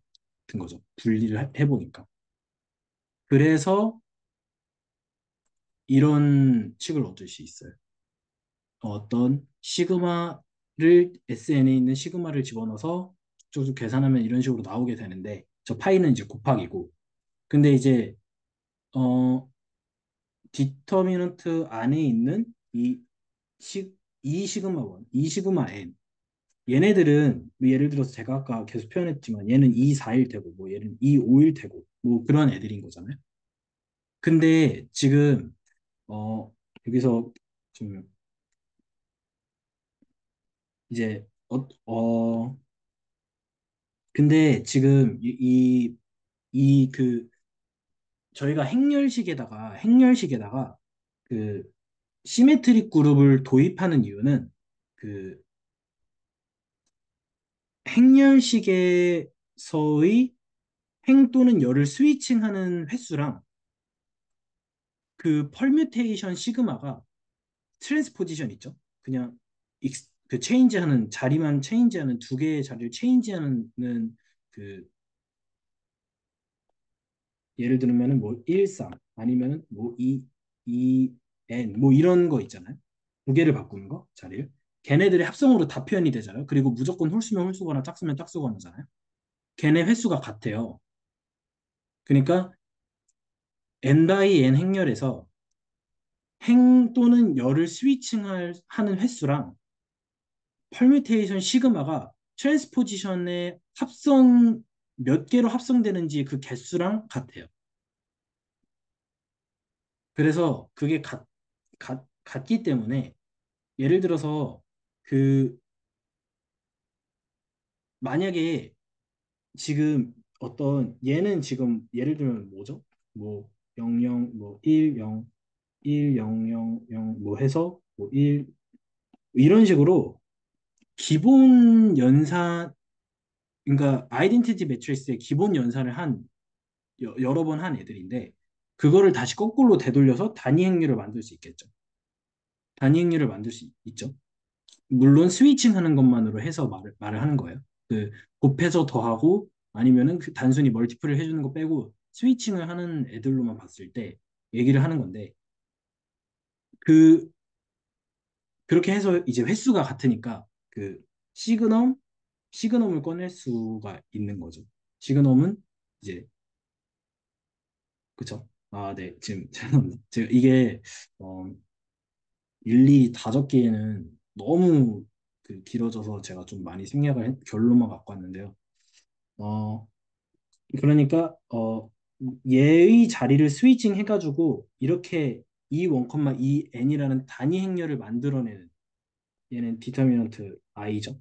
거죠. 분리를 해보니까. 그래서 이런 식을 얻을 수 있어요. 어떤 시그마를 SN에 있는 시그마를 집어넣어서 쭉쭉 계산하면 이런 식으로 나오게 되는데 저 파이는 이제 곱하기고 근데 이제 어 디터미넌트 안에 있는 시, 이 시그마 1, 이 시그마 n 얘네들은 뭐 예를 들어서 제가 아까 계속 표현했지만 얘는 2, 4일 테고 뭐 얘는 2, 5일 테고 뭐 그런 애들인 거잖아요. 근데 지금 어 여기서 좀 이제 근데 지금 그 저희가 행렬식에다가 그 시메트릭 그룹을 도입하는 이유는 그 행렬식에서의 행 또는 열을 스위칭하는 횟수랑 그 펄뮤테이션 시그마가 트랜스포지션 있죠? 그냥 그 체인지하는 자리만 체인지하는 두 개의 자리를 체인지하는 그 예를 들면은 뭐 1, 3 아니면은 뭐 2, N 뭐 이런 거 있잖아요. 두 개를 바꾸는 거 자리를 걔네들의 합성으로 다 표현이 되잖아요. 그리고 무조건 홀수면 홀수거나 짝수면 짝수거나잖아요. 걔네 횟수가 같아요. 그러니까 N 바이 N 행렬에서 행 또는 열을 하는 횟수랑 펄뮤테이션 시그마가 트랜스포지션의 합성 몇 개로 합성되는지 그 개수랑 같아요. 그래서 그게 같기 때문에 예를 들어서 그 만약에 지금 어떤 얘는 지금 예를 들면 뭐죠? 뭐 00, 뭐 10, 1000, 뭐 해서 뭐 1 이런 식으로 기본 연산 그러니까 아이덴티티 매트리스의 기본 연산을 여러 번 한 애들인데 그거를 다시 거꾸로 되돌려서 단위 행렬을 만들 수 있겠죠. 단위 행렬을 만들 수 있죠. 물론 스위칭 하는 것만으로 해서 말을 하는 거예요. 그 곱해서 더하고 아니면은 그 단순히 멀티플을 해주는 거 빼고 스위칭을 하는 애들로만 봤을 때 얘기를 하는 건데 그 그렇게 해서 이제 횟수가 같으니까 그 시그넘 시그넘을 꺼낼 수가 있는 거죠. 시그넘은 이제 그쵸? 아, 네. 지금 죄송합니다. 제가 이게 어, 일일이 다 적기에는 너무 그 길어져서 제가 좀 많이 결론만 갖고 왔는데요. 어, 그러니까 얘의 자리를 스위칭 해가지고 이렇게 E1, En이라는 단위 행렬을 만들어내는 얘는 디터미넌트 i죠.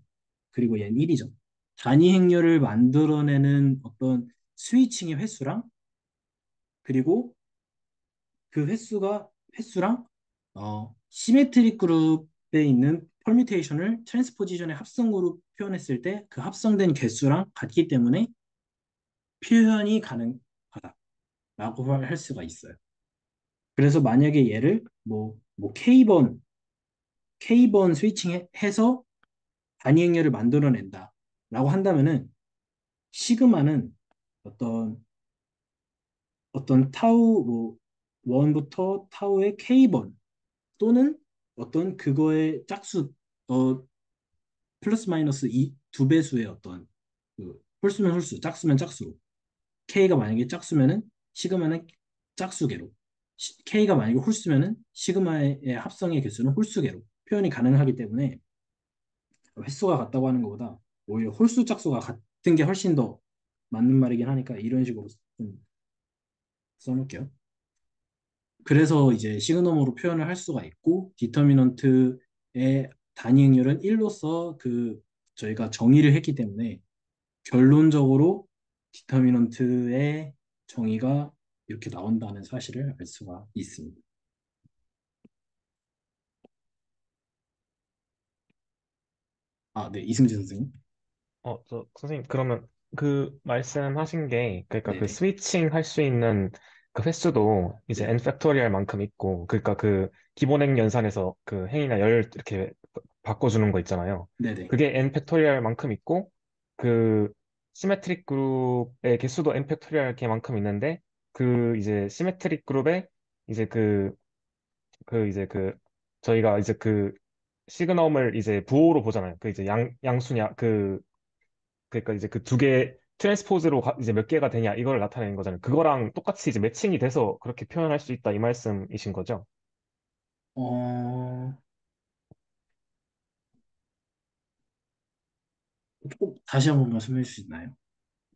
그리고 얘는 1이죠. 단위 행렬을 만들어내는 어떤 스위칭의 횟수랑 그리고 그 횟수랑 시메트릭 그룹에 있는 퍼뮤테이션을 트랜스포지션의 합성으로 표현했을 때 그 합성된 개수랑 같기 때문에 표현이 가능하다라고 할 수가 있어요. 그래서 만약에 얘를 K번 스위칭해서 단위 행렬을 만들어낸다라고 한다면은 시그마는 어떤 타우 1부터 타우의 K번 또는 어떤 그거의 짝수 플러스 마이너스 두 배수의 어떤 홀수면 홀수, 짝수면 짝수로 K가 만약에 짝수면은 시그마는 짝수계로 K가 만약에 홀수면은 시그마의 합성의 개수는 홀수계로 표현이 가능하기 때문에 횟수가 같다고 하는 것보다 오히려 홀수 짝수가 같은 게 훨씬 더 맞는 말이긴 하니까 이런 식으로 좀 써놓을게요. 그래서 이제 시그넘으로 표현을 할 수가 있고 디터미넌트의 단위 행렬은 1로서 저희가 정의를 했기 때문에 결론적으로 디터미넌트의 정의가 이렇게 나온다는 사실을 알 수가 있습니다. 아, 네, 이승진 선생님. 선생님, 그러면 그 말씀하신 게, 그러니까 그 네네. 스위칭 할 수 있는 그 횟수도 이제 네. n 팩토리얼 만큼 있고, 그러니까 그 기본행 연산에서 그 행이나 열 이렇게 바꿔주는 거 있잖아요. 네네. 그게 n 팩토리얼 만큼 있고, 그 시메트릭 그룹의 개수도 n 팩토리얼 개만큼 있는데, 그 이제 시메트릭 그룹에 이제 이제 저희가 이제 그 시그넘을 이제 부호로 보잖아요. 그 이제 양수냐, 그러니까 이제 그 두 개 트랜스포즈로 이제 몇 개가 되냐 이걸 나타내는 거잖아요. 그거랑 똑같이 이제 매칭이 돼서 그렇게 표현할 수 있다 이 말씀이신 거죠? 어, 꼭 다시 한번 말씀해 주실 수 있나요?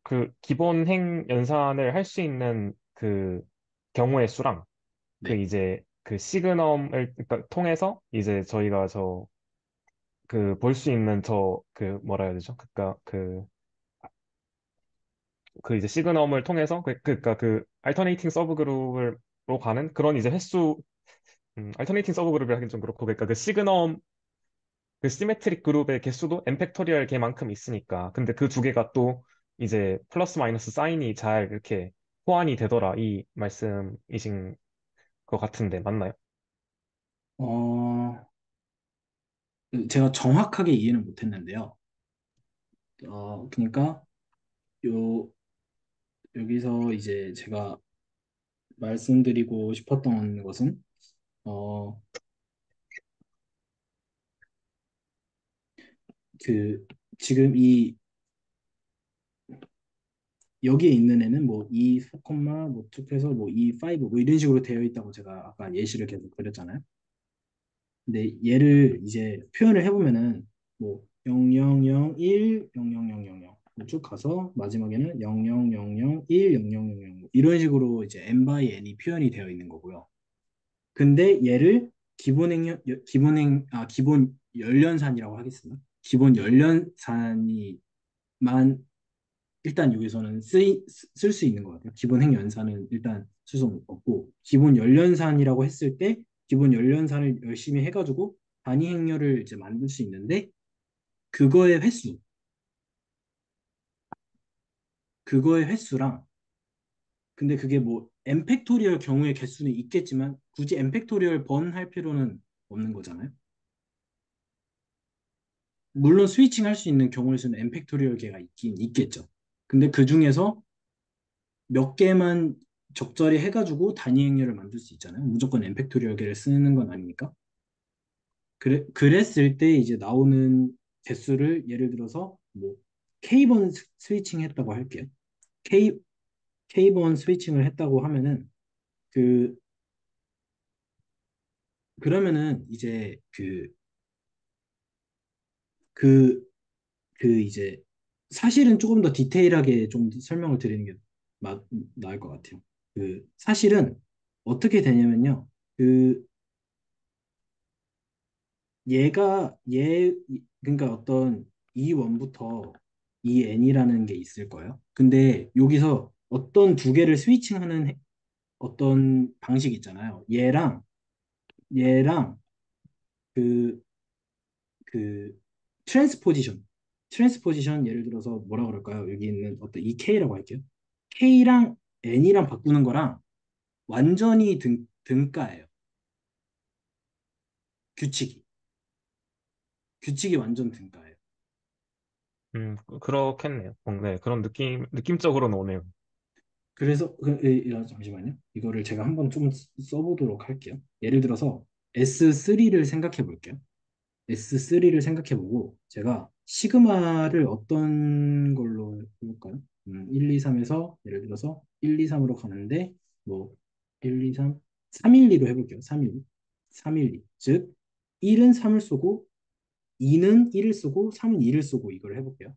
그 기본 행 연산을 할 수 있는 그 경우의 수랑 그 네. 이제 그 시그넘을 그러니까 통해서 이제 저희가 그 볼 수 있는 그 뭐라 해야 되죠? 그러니까 그 이제 시그넘을 통해서 그러니까 그 알터네이팅 서브그룹으로 가는 그런 이제 횟수 알터네이팅 서브그룹이 하긴 좀 그렇고 그러니까 그 시그넘 그 시메트릭 그룹의 개수도 n 팩토리얼 개만큼 있으니까. 근데 그 두 개가 또 이제 플러스 마이너스 사인이 잘 이렇게 호환이 되더라. 이 말씀이신 것 같은데, 맞나요? 어, 제가 정확하게 이해는 못했는데요. 그러니까 요 여기서 이제 제가 말씀드리고 싶었던 것은 어, 그 지금 여기에 있는 애는 뭐 E 4, 뭐 tuk해서 뭐 E 5 뭐 이런 식으로 되어 있다고 제가 아까 예시를 계속 드렸잖아요. 근데 얘를 이제 표현을 해보면은 뭐 0001, 00000 쭉 가서 마지막에는 0000, 1, 0000 이런 식으로 이제 n by n이 표현이 되어 있는 거고요. 근데 얘를 기본 열연산이라고 하겠습니다. 기본 열연산이만 일단 여기서는 쓸 수 있는 것 같아요. 기본 행연산은 일단 쓸 수 없고 기본 열연산이라고 했을 때 기본 열연산을 열심히 해가지고 단위 행렬을 이제 만들 수 있는데 그거의 횟수, 그거의 횟수랑 근데 그게 뭐 n 팩토리얼 경우의 개수는 있겠지만 굳이 n 팩토리얼 번 할 필요는 없는 거잖아요. 물론 스위칭 할 수 있는 경우의 수는 n 팩토리얼 개가 있긴 있겠죠. 근데 그 중에서 몇 개만 적절히 해가지고 단위 행렬을 만들 수 있잖아요. 무조건 n 팩토리얼 개를 쓰는 건 아니니까. 그랬을 때 이제 나오는 개수를 예를 들어서 뭐 K번 스위칭 했다고 할게요. K, K번 스위칭을 했다고 하면은 그, 그러면은 이제 그, 이제 사실은 조금 더 디테일하게 좀 설명을 드리는 게 마, 나을 것 같아요. 사실은 어떻게 되냐면요. 그 그러니까 어떤 E1부터 EN이라는 게 있을 거예요. 근데 여기서 어떤 두 개를 스위칭하는 어떤 방식 있잖아요. 얘랑 그, 그, 트랜스포지션. 트랜스포지션 예를 들어서 뭐라 그럴까요? 여기 있는 어떤 이 K라고 할게요. K랑 N이랑 바꾸는 거랑 완전히 등가예요. 규칙이. 규칙이 완전 등가예요. 그렇겠네요. 네, 그런 느낌적으로는 오네요. 그래서 잠시만요. 이거를 제가 한번 좀 써보도록 할게요. 예를 들어서 S3를 생각해 볼게요. S3를 생각해 보고 제가 시그마를 어떤 걸로 해볼까요? 1, 2, 3에서 예를 들어서 1, 2, 3으로 가는데 뭐 1, 2, 3, 312로 해볼게요. 312. 312. 즉 1은 3을 쓰고 2는 1을 쓰고 3은 2를 쓰고 이걸 해볼게요.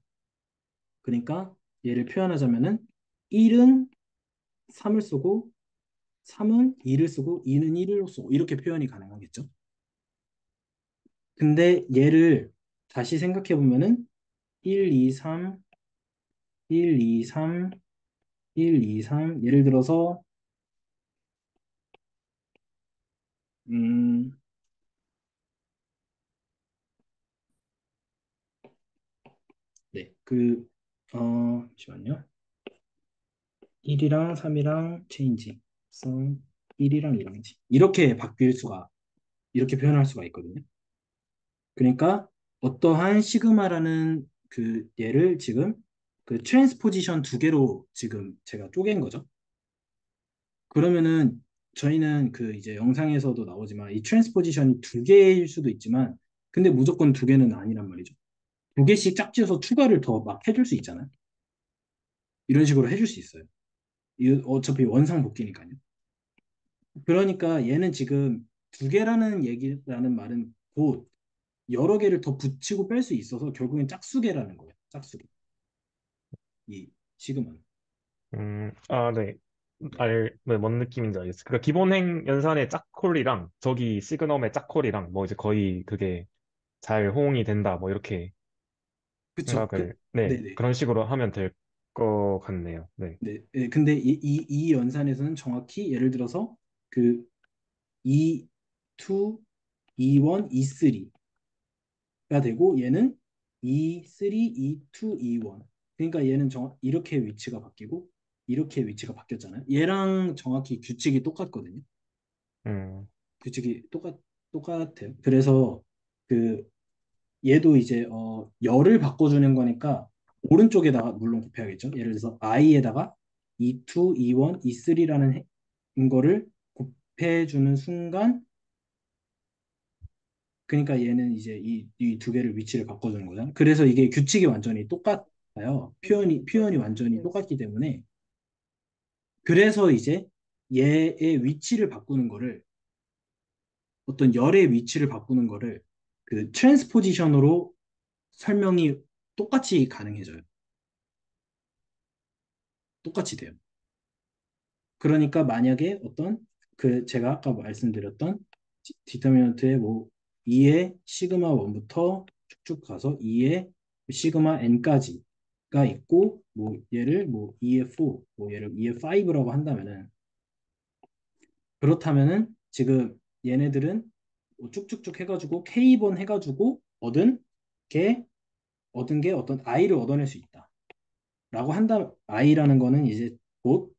그러니까 얘를 표현하자면은 1은 3을 쓰고 3은 2를 쓰고 2는 1을 쓰고 이렇게 표현이 가능하겠죠. 근데 얘를 다시 생각해 보면은 1, 2, 3, 1, 2, 3, 1, 2, 3 예를 들어서 음, 네. 잠시만요. 1이랑 3이랑 체인지. 1이랑 2랑 이렇게 바뀔 수가 이렇게 표현할 수가 있거든요. 그러니까 어떠한 시그마라는 그 얘를 지금 그 트랜스포지션 두 개로 지금 제가 쪼갠 거죠. 그러면은 저희는 그 이제 영상에서도 나오지만 이 트랜스포지션이 두 개일 수도 있지만 근데 무조건 두 개는 아니란 말이죠. 두 개씩 짝지어서 추가를 더 막 해줄 수 있잖아요. 이런 식으로 해줄 수 있어요. 이 어차피 원상복귀니까요. 그러니까 얘는 지금 두 개라는 얘기라는 말은 곧 여러 개를 더 붙이고 뺄 수 있어서 결국엔 짝수개라는 거예요. 짝수개. 이 지금은. 네. 네. 네, 뭔 느낌인지 알겠어요. 그러니까 기본행 연산의 짝콜이랑 저기 시그넘의 짝콜이랑 뭐 이제 거의 그게 잘 호응이 된다. 뭐 이렇게 그쵸. 네, 네네. 그런 식으로 하면 될 것 같네요. 네. 네. 네. 근데 이 연산에서는 정확히 예를 들어서 그 E2, E1, E3가 되고 얘는 E3, E2, E1. 그러니까 얘는 이렇게 위치가 바뀌고 이렇게 위치가 바뀌었잖아요. 얘랑 정확히 규칙이 똑같거든요. 음, 규칙이 똑같아요. 그래서 그 얘도 이제 열을 바꿔주는 거니까 오른쪽에다가 물론 곱해야겠죠. 예를 들어서 i에다가 E2, E1, E3라는 거를 곱해주는 순간 그러니까 얘는 이제 이 두 개를 위치를 바꿔주는 거잖아요. 그래서 이게 규칙이 완전히 표현이 완전히 똑같기 때문에 그래서 이제 얘의 위치를 바꾸는 거를 어떤 열의 위치를 바꾸는 거를 그 트랜스포지션으로 설명이 똑같이 가능해져요. 똑같이 돼요. 그러니까 만약에 어떤 그 제가 아까 말씀드렸던 디터미넌트의 뭐 2의 시그마 1부터 쭉쭉 가서 2의 시그마 n까지가 있고 뭐 얘를 뭐 2의 4, 뭐 얘를 2의 5라고 한다면은 그렇다면은 지금 얘네들은 뭐 쭉쭉쭉 해가지고 K번 해가지고 게 얻은 게 어떤 i를 얻어낼 수 있다. 라고 한다. i라는 거는 이제 곧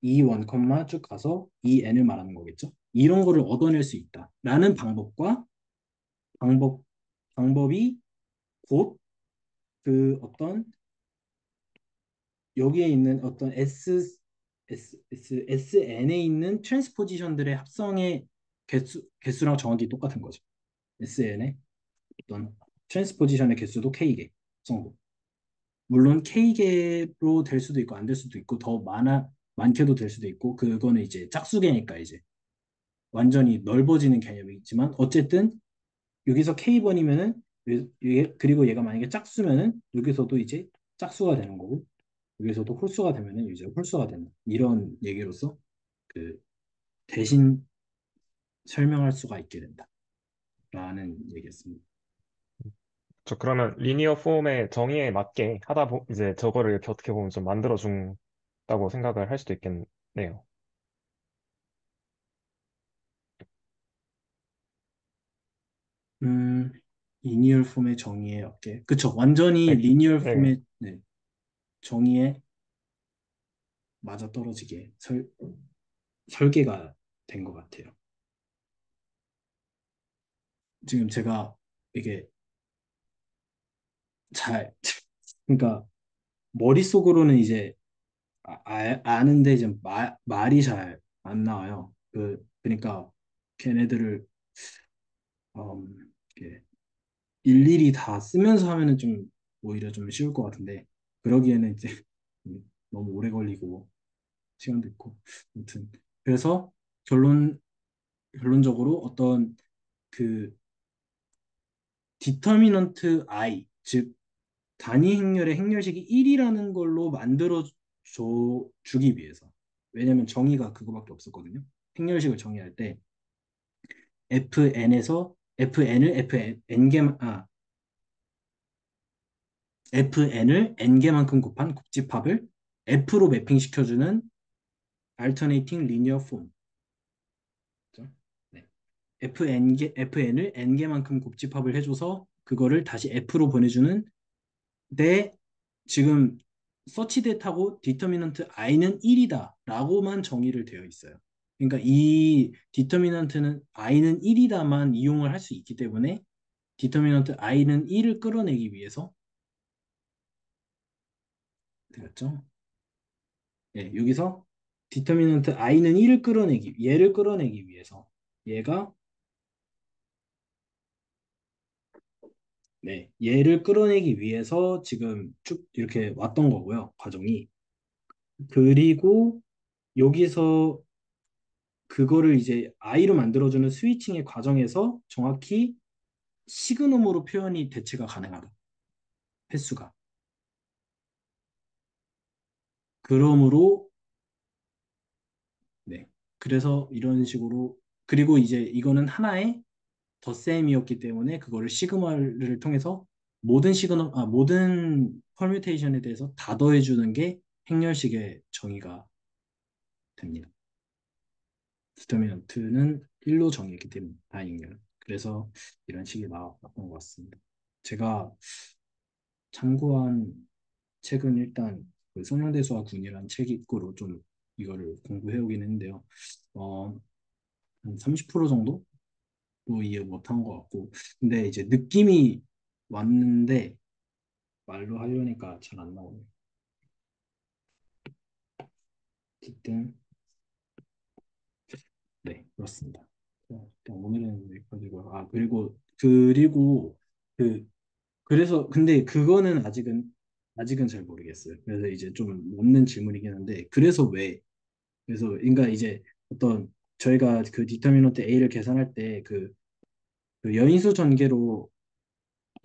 E1, 쭉 가서 EN을 말하는 거겠죠. 이런 거를 얻어낼 수 있다. 라는 방법과 방법, 방법이 곧 그 어떤 여기에 있는 어떤 SN에 있는 트랜스포지션들의 합성의 개수랑 정확히 똑같은 거죠. SN의 어떤 트랜스포지션의 개수도 K개 정도. 물론 K개로 될 수도 있고 안 될 수도 있고 더 많게도 될 수도 있고 그거는 이제 짝수개니까 이제 완전히 넓어지는 개념이지만 어쨌든 여기서 K번이면은 그리고 얘가 만약에 짝수면은 여기서도 이제 짝수가 되는 거고 여기서도 홀수가 되면은 이제 홀수가 되는 이런 얘기로서 그 대신 설명할 수가 있게 된다라는 얘기였습니다. 저 그러면 리니어 폼의 정의에 맞게 이제 저거를 이렇게 어떻게 보면 좀 만들어 준다고 생각을 할 수도 있겠네요. 음, 리니얼 폼의 정의에 맞게 그쵸 완전히 네, 리니얼 네. 폼의 네, 정의에 맞아떨어지게 설계가 된 것 같아요. 지금 제가 이게 잘 그러니까 머릿속으로는 이제 아는데 이제 말이 잘 안 나와요. 그러니까 걔네들을 이렇게 일일이 다 쓰면서 하면은 좀 오히려 좀 쉬울 것 같은데 그러기에는 이제 너무 오래 걸리고 시간도 있고 아무튼 그래서 결론 결론적으로 어떤 그 디터미넌트 I 즉 단위 행렬의 행렬식이 1이라는 걸로 만들어 주기 위해서 왜냐면 정의가 그거밖에 없었거든요. 행렬식을 정의할 때 FN에서 FN을 FN을 n개만큼 곱한 국집합을 F로 매핑시켜주는 alternating linear form. 그죠? 네. FN을 n개만큼 곱집합을 해줘서 그거를 다시 F로 보내주는 내 지금 서치 데이터고 디터미넌트 i는 1이다 라고만 정의를 되어 있어요. 그러니까 이 디터미넌트는 i는 1이다만 이용을 할 수 있기 때문에 디터미넌트 i는 1을 끌어내기 위해서 되겠죠? 예, 여기서 디터미넌트 i는 1을 얘를 끌어내기 위해서 얘가 네, 얘를 끌어내기 위해서 지금 쭉 이렇게 왔던 거고요, 과정이. 그리고 여기서 그거를 이제 i로 만들어주는 스위칭의 과정에서 정확히 시그넘으로 표현이 대체가 가능하다. 횟수가. 그러므로 네. 그래서 이런 식으로 그리고 이제 이거는 하나의 덧셈이었기 때문에 그거를 시그마를 통해서 모든 퍼뮤테이션에 대해서 다 더해주는 게 행렬식의 정의가 됩니다. 디터미넌트는 1로 정의했기 때문에 다행이에요. 그래서 이런 식이 나왔던 것 같습니다. 제가 참고한 책은 일단 그 성형대수와 군이라는 책으로 좀 이거를 공부해 오긴 했는데요. 어, 한 30% 정도? 또 이해 못한 것 같고. 근데 이제 느낌이 왔는데 말로 하려니까 잘 안 나오네요. 어쨌든, 네, 그렇습니다. 일단 오늘은 여기까지고요. 그리고, 그, 그래서, 근데 그거는 아직은 잘 모르겠어요. 그래서 이제 좀 없는 질문이긴 한데, 그래서 왜? 그래서, 그러니까 이제 어떤, 저희가 그 디터미넌트 A를 계산할 때 그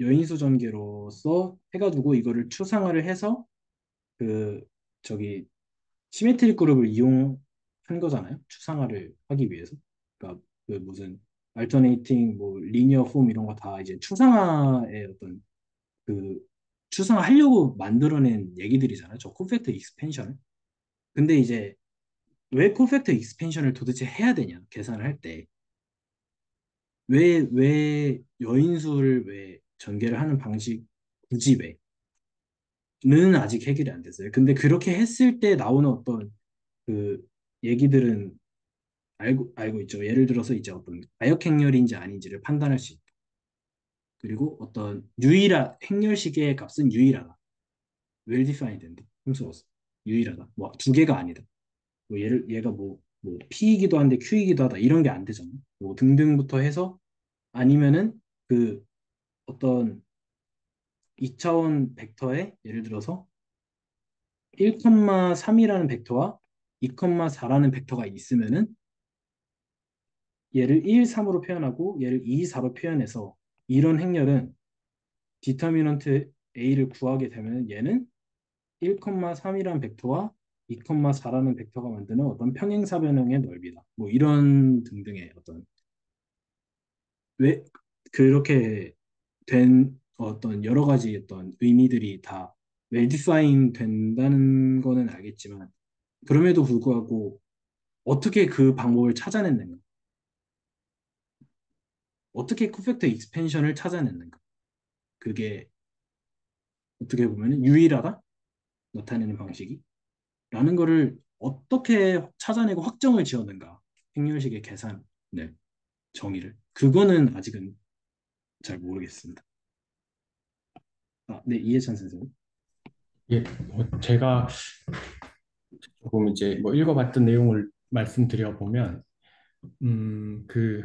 여인수 전개로서 해가지고 이거를 추상화를 해서 그, 저기, 시메트릭 그룹을 이용한 거잖아요. 추상화를 하기 위해서. 그러니까 그 무슨, 알터네이팅, 뭐, 리니어 폼 이런 거 다 이제 추상화의 어떤 그 추상화하려고 만들어낸 얘기들이잖아요. 저 코팩터 익스펜션을. 근데 이제 왜 코팩터 익스펜션을 도대체 해야 되냐? 계산을 할 때. 왜 여인수를 왜 전개를 하는 방식 굳이 왜는 아직 해결이 안 됐어요. 근데 그렇게 했을 때 나오는 어떤 그 얘기들은 알고 있죠. 예를 들어서 이제 어떤 가역행렬인지 아닌지를 판단할 수 있고, 그리고 어떤 행렬식의 값은 유일하다. well defined 인데 흠수없어. 유일하다. 뭐 두 개가 아니다. 뭐 얘가 뭐 P이기도 한데 Q이기도 하다 이런 게 안 되잖아. 뭐 등등부터 해서 아니면은 그 어떤 2차원 벡터에 예를 들어서 1,3이라는 벡터와 2,4라는 벡터가 있으면은 얘를 1, 3으로 표현하고 얘를 2, 4로 표현해서 이런 행렬은 디터미넌트 A를 구하게 되면 얘는 1,3이라는 벡터와 2,4라는 벡터가 만드는 어떤 평행사변형의 넓이다. 뭐 이런 등등의 어떤 왜 그렇게 된 어떤 여러 가지 어떤 의미들이 다 well defined 된다는 거는 알겠지만 그럼에도 불구하고 어떻게 그 방법을 찾아냈는가? 어떻게 쿠펙터 익스펜션을 찾아냈는가? 그게 어떻게 보면 유일하다? 나타내는 방식이? 라는 거를 어떻게 찾아내고 확정을 지었는가? 행렬식의 계산, 네, 정의를. 그거는 아직은 잘 모르겠습니다. 아, 네, 이해찬 선생님. 예, 뭐 제가 조금 이제 뭐 읽어봤던 내용을 말씀드려 보면, 그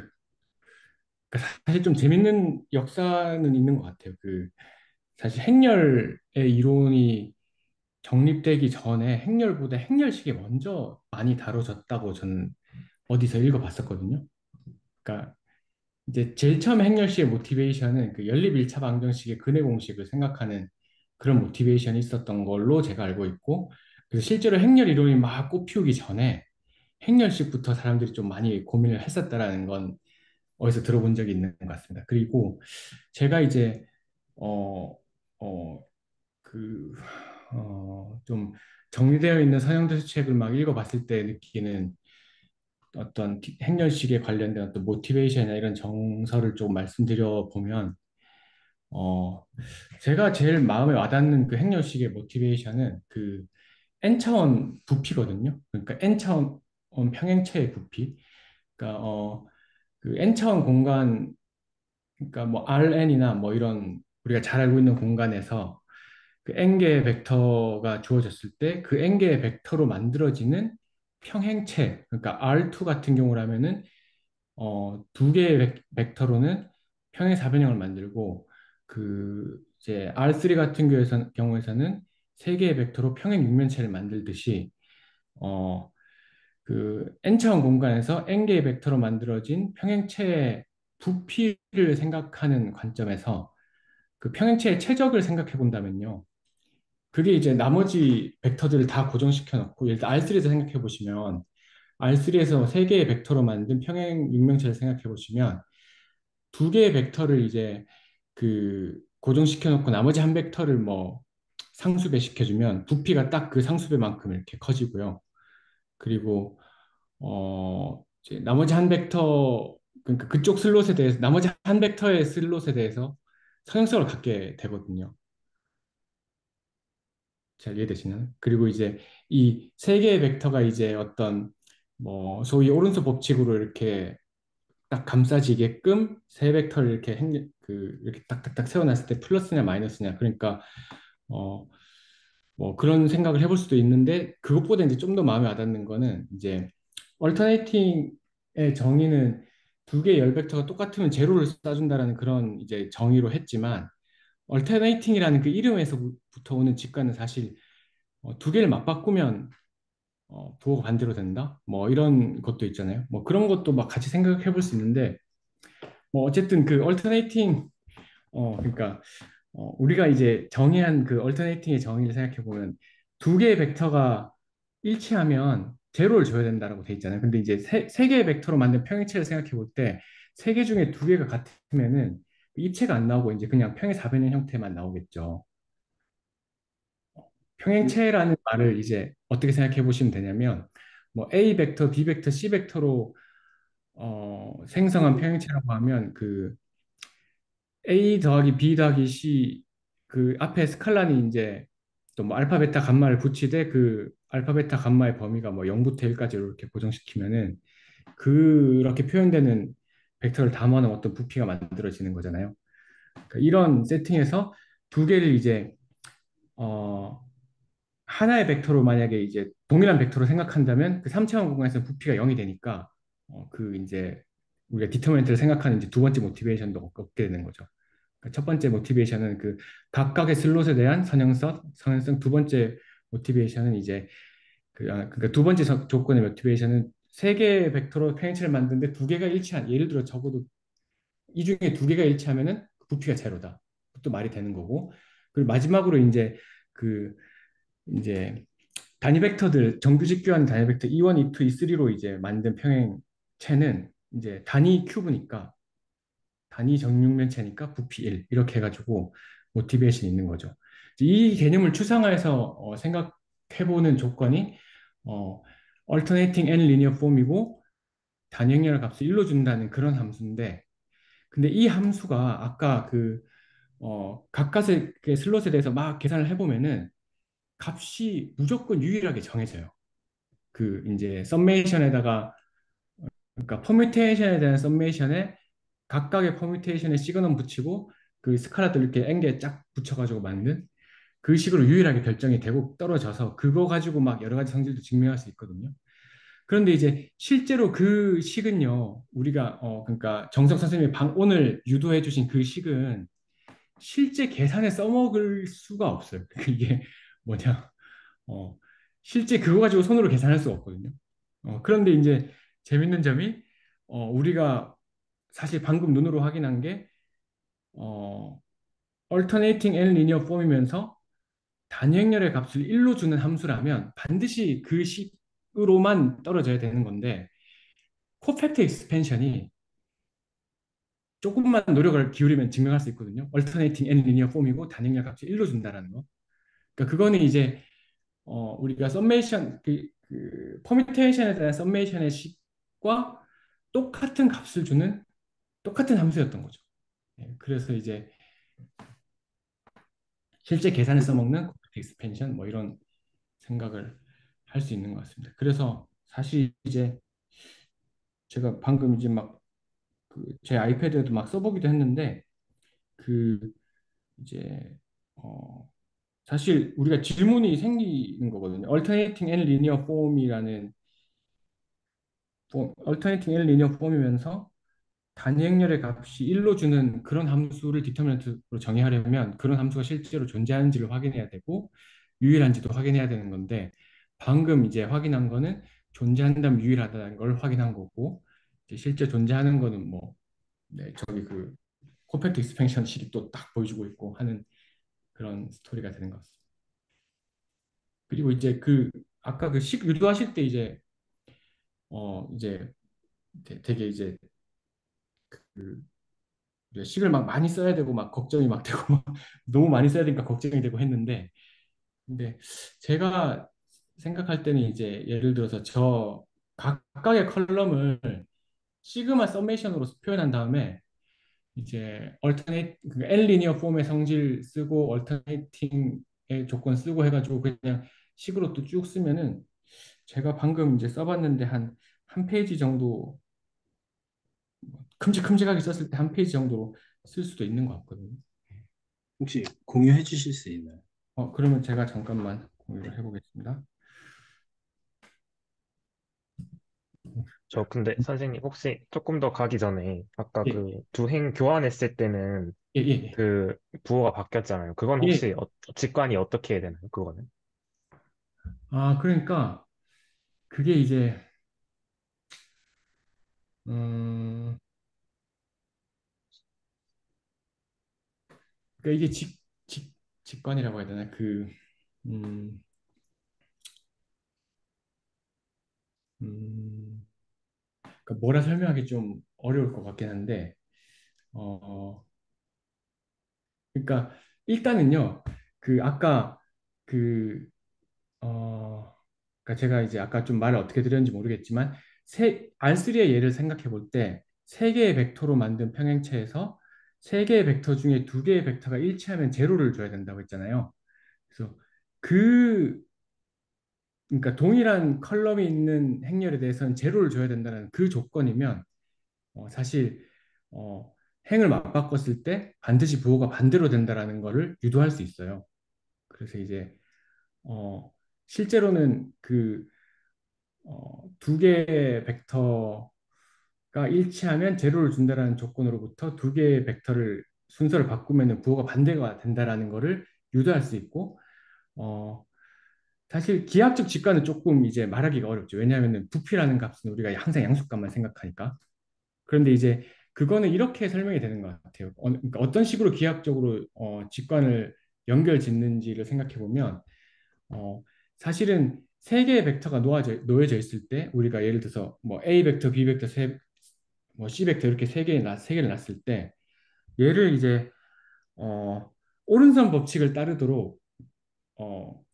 사실 좀 재밌는 역사는 있는 것 같아요. 사실 행렬의 이론이 정립되기 전에 행렬보다 행렬식이 먼저 많이 다뤄졌다고 저는 어디서 읽어봤었거든요. 그러니까 이제 제일 처음 행렬식의 모티베이션은 그 연립 1차 방정식의 근해 공식을 생각하는 그런 모티베이션이 있었던 걸로 제가 알고 있고, 그래서 실제로 행렬 이론이 막 꽃피우기 전에 행렬식부터 사람들이 좀 많이 고민을 했었다라는 건 어디서 들어본 적이 있는 것 같습니다. 그리고 제가 이제 어, 어, 그, 좀 정리되어 있는 서양대수 책을 막 읽어봤을 때 느끼는 어떤 행렬식에 관련된 어떤 모티베이션이나 이런 정서를 좀 말씀드려 보면, 어, 제가 제일 마음에 와닿는 그 행렬식의 모티베이션은 그 n차원 부피거든요. 그러니까 n차원 평행체의 부피. 그러니까 그 n차원 공간, 그러니까 뭐 Rn이나 뭐 이런 우리가 잘 알고 있는 공간에서 그 n개의 벡터가 주어졌을 때 그 n개의 벡터로 만들어지는 평행체, 그러니까 R2 같은 경우라면은 두 개의 벡터로는 평행사변형을 만들고, 그 이제 R3 같은 경우에서는 세 개의 벡터로 평행 육면체를 만들듯이 어, 그 n차원 공간에서 n개의 벡터로 만들어진 평행체의 부피를 생각하는 관점에서 그 평행체의 최적을 생각해 본다면요. 그게 이제 나머지 벡터들을 다 고정시켜 놓고, 예를 들어 R3에서 생각해 보시면 R3에서 세 개의 벡터로 만든 평행 육명체를 생각해 보시면 두 개의 벡터를 이제 그 고정시켜 놓고 나머지 한 벡터를 뭐 상수배 시켜주면 부피가 딱 그 상수배만큼 이렇게 커지고요. 그리고 이제 나머지 한 벡터, 그러니까 그쪽 슬롯에 대해서 나머지 한 벡터의 슬롯에 대해서 성형성을 갖게 되거든요. 잘 이해되시나요? 그리고 이제 이 세 개의 벡터가 이제 어떤 뭐 소위 오른쪽 법칙으로 이렇게 딱 감싸지게끔 세 벡터를 이렇게 이렇게 딱딱딱 세워놨을 때 플러스냐 마이너스냐, 그러니까 어 뭐 그런 생각을 해볼 수도 있는데, 그것보다 이제 좀 더 마음에 와닿는 거는 이제 얼터네이팅의 정의는 두 개의 열 벡터가 똑같으면 제로를 쏴준다라는 그런 이제 정의로 했지만, 얼터네이팅이라는 그 이름에서부터 오는 직관은 사실 두 개를 맞바꾸면 부호가 반대로 된다? 뭐 이런 것도 있잖아요. 뭐 그런 것도 막 같이 생각해 볼 수 있는데 뭐 어쨌든 그 얼터네이팅 그러니까 우리가 이제 정의한 그 얼터네이팅의 정의를 생각해 보면 두 개의 벡터가 일치하면 제로를 줘야 된다라고 돼 있잖아요. 근데 이제 세 개의 벡터로 만든 평행체를 생각해 볼 때 세 개 중에 두 개가 같으면은 입체가 안 나오고 이제 그냥 평행 사변형 형태만 나오겠죠. 평행체라는 말을 이제 어떻게 생각해 보시면 되냐면 뭐 A 벡터, B 벡터, C 벡터로 생성한 평행체라고 하면 그 A 더하기 B 더하기 C 그 앞에 스칼라니 이제 또 뭐 알파 베타 감마를 붙이되 그 알파 베타 감마의 범위가 뭐 0부터 1까지 이렇게 고정시키면은 그렇게 표현되는 벡터를 담아놓은 어떤 부피가 만들어지는 거잖아요. 그러니까 이런 세팅에서 두 개를 이제 어 하나의 벡터로 만약에 이제 동일한 벡터로 생각한다면 그 3차원 공간에서 부피가 0이 되니까 그 이제 우리가 디터미넌트를 생각하는 이제 두 번째 모티베이션도 얻게 되는 거죠. 그러니까 첫 번째 모티베이션은 그 각각의 슬롯에 대한 선행성, 두 번째 모티베이션은 이제 그러니까 두 번째 조건의 모티베이션은 세 개의 벡터로 평행체를 만드는데 두 개가 일치한 예를 들어 적어도 이 중에 두 개가 일치하면은 부피가 제로다. 그것도 말이 되는 거고. 그리고 마지막으로 그 이제 단위 벡터들 정규직 교환 단위 벡터 E1, E2, E3로 이제 만든 평행체는 이제 단위 큐브니까 단위 정육면체니까 부피 1 이렇게 해가지고 모티베이션이 있는 거죠. 이 개념을 추상화해서 생각해보는 조건이 어, alternating and linear form이고 단위행렬 값을 1로 준다는 그런 함수인데 근데 이 함수가 아까 그 각각의 그 슬롯에 대해서 막 계산을 해보면은 값이 무조건 유일하게 정해져요. 그 이제 썸메이션에다가 그러니까 퍼뮤테이션에 대한 썸메이션에 각각의 퍼뮤테이션에 시그넘 붙이고 그 스칼라들 이렇게 n개 쫙 붙여가지고 만든 그 식으로 유일하게 결정이 되고 떨어져서 그거 가지고 막 여러 가지 성질도 증명할 수 있거든요. 그런데 이제 실제로 그 식은요, 우리가 그러니까 정석 선생님이 오늘 유도해 주신 그 식은 실제 계산에 써먹을 수가 없어요. 이게 뭐냐, 어, 실제 그거 가지고 손으로 계산할 수가 없거든요. 그런데 이제 재밌는 점이 우리가 사실 방금 눈으로 확인한 게 어, alternating and linear form이면서 단위행렬의 값을 1로 주는 함수라면 반드시 그 식으로만 떨어져야 되는 건데 코팩트 익스펜션이 조금만 노력을 기울이면 증명할 수 있거든요. alternating and linear form이고 단위행렬 값을 1로 준다는 거. 그러니까 그거는 이제 우리가 썸메이션 그 퍼뮤테이션에 대한 썸메이션의 식과 똑같은 값을 주는 똑같은 함수였던 거죠. 그래서 이제 실제 계산에 써먹는 코팩트 익스펜션 뭐 이런 생각을 할 수 있는 것 같습니다. 그래서 사실 이제 제가 방금 이제 막 그 제 아이패드에도 막 써보기도 했는데 그 이제 어 사실 우리가 질문이 생기는 거거든요. Alternating and linear form이라는 Alternating and linear form이면서 단위행렬의 값이 1로 주는 그런 함수를 디터미넌트로 정의하려면 그런 함수가 실제로 존재하는지를 확인해야 되고 유일한지도 확인해야 되는 건데 방금 이제 확인한 거는 존재한다면 유일하다는 걸 확인한 거고 이제 실제 존재하는 거는 뭐 네, 저기 그 코팩트 익스펜션 식이 또 딱 보여주고 있고 하는 그런 스토리가 되는 것 같습니다. 그리고 이제 그 아까 그 식 유도하실 때 이제 되게 이제 그 이제 식을 막 많이 써야 되고 막 걱정이 막 되고 막 너무 많이 써야 되니까 걱정이 되고 했는데 근데 제가 생각할 때는 이제 예를 들어서 저 각각의 컬럼을 시그마 서메이션으로 표현한 다음에 이제 L 리니어 폼의 성질 쓰고 얼터네이팅의 조건 쓰고 해가지고 그냥 식으로 또 쭉 쓰면은 제가 방금 이제 써봤는데 한 페이지 정도 큼직큼직하게 썼을 때 한 페이지 정도로 쓸 수도 있는 것 같거든요. 혹시 공유해 주실 수 있나요? 그러면 제가 잠깐만 공유를 해보겠습니다. 저 근데 선생님 혹시 조금 더 가기 전에 아까 예, 그 두 행 교환했을 때는 예, 예, 그 부호가 바뀌었잖아요. 그건 예. 혹시 직관이 어떻게 해야 되나요? 그거는? 아, 그러니까 그게 이제 음, 그러니까 이게 직관이라고 해야 되나? 음, 음, 그러니까 뭐라 설명하기 좀 어려울 것 같긴 한데, 어, 그러니까 일단은요, 아까 그 그러니까 제가 이제 아까 좀 말을 어떻게 드렸는지 모르겠지만, R3의 예를 생각해 볼 때, 세 개의 벡터로 만든 평행체에서 세 개의 벡터 중에 두 개의 벡터가 일치하면 제로를 줘야 된다고 했잖아요. 그래서 그 그러니까 동일한 컬럼이 있는 행렬에 대해서는 제로를 줘야 된다는 그 조건이면 사실 어, 행을 맞바꿨을 때 반드시 부호가 반대로 된다라는 거를 유도할 수 있어요. 그래서 이제 어, 실제로는 두 개의 벡터가 일치하면 제로를 준다라는 조건으로부터 두 개의 벡터를 순서를 바꾸면 부호가 반대가 된다라는 거를 유도할 수 있고 어, 사실 기하학적 직관은 조금 이제 말하기가 어렵죠. 왜냐하면 부피라는 값은 우리가 항상 양수값만 생각하니까. 그런데 이제 그거는 이렇게 설명이 되는 것 같아요. 그러니까 어떤 식으로 기하학적으로 직관을 연결 짓는지를 생각해 보면 어, 사실은 세 개의 벡터가 놓여져 있을 때 우리가 예를 들어서 뭐 A 벡터, B 벡터, 뭐 C 벡터 이렇게 세 개를 놨을 때 얘를 이제 어, 오른손 법칙을 따르도록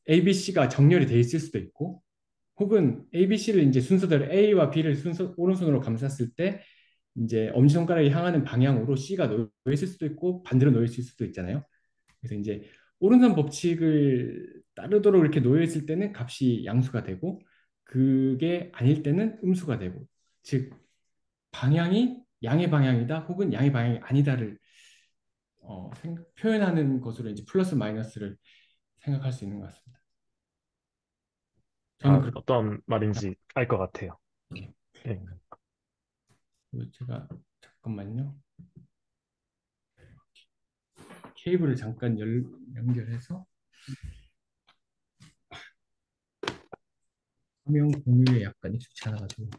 A, B, C가 정렬이 돼 있을 수도 있고 혹은 A, B, C를 이제 순서대로 A와 B를 오른손으로 감쌌을 때 이제 엄지손가락이 향하는 방향으로 C가 놓여 있을 수도 있고 반대로 놓여 있을 수도 있잖아요. 그래서 이제 오른손 법칙을 따르도록 이렇게 놓여 있을 때는 값이 양수가 되고 그게 아닐 때는 음수가 되고 즉 방향이 양의 방향이다 혹은 양의 방향이 아니다를 표현하는 것으로 이제 플러스 마이너스를 생각할 수 있는 것 같습니다. 저는 아, 그렇게 어떤 말인지 알 것 같아요. 생각해요. 네. 제가 잠깐만요. 케이블을 잠깐 연결해서 화면 공유에 약간 익숙치 않아가지고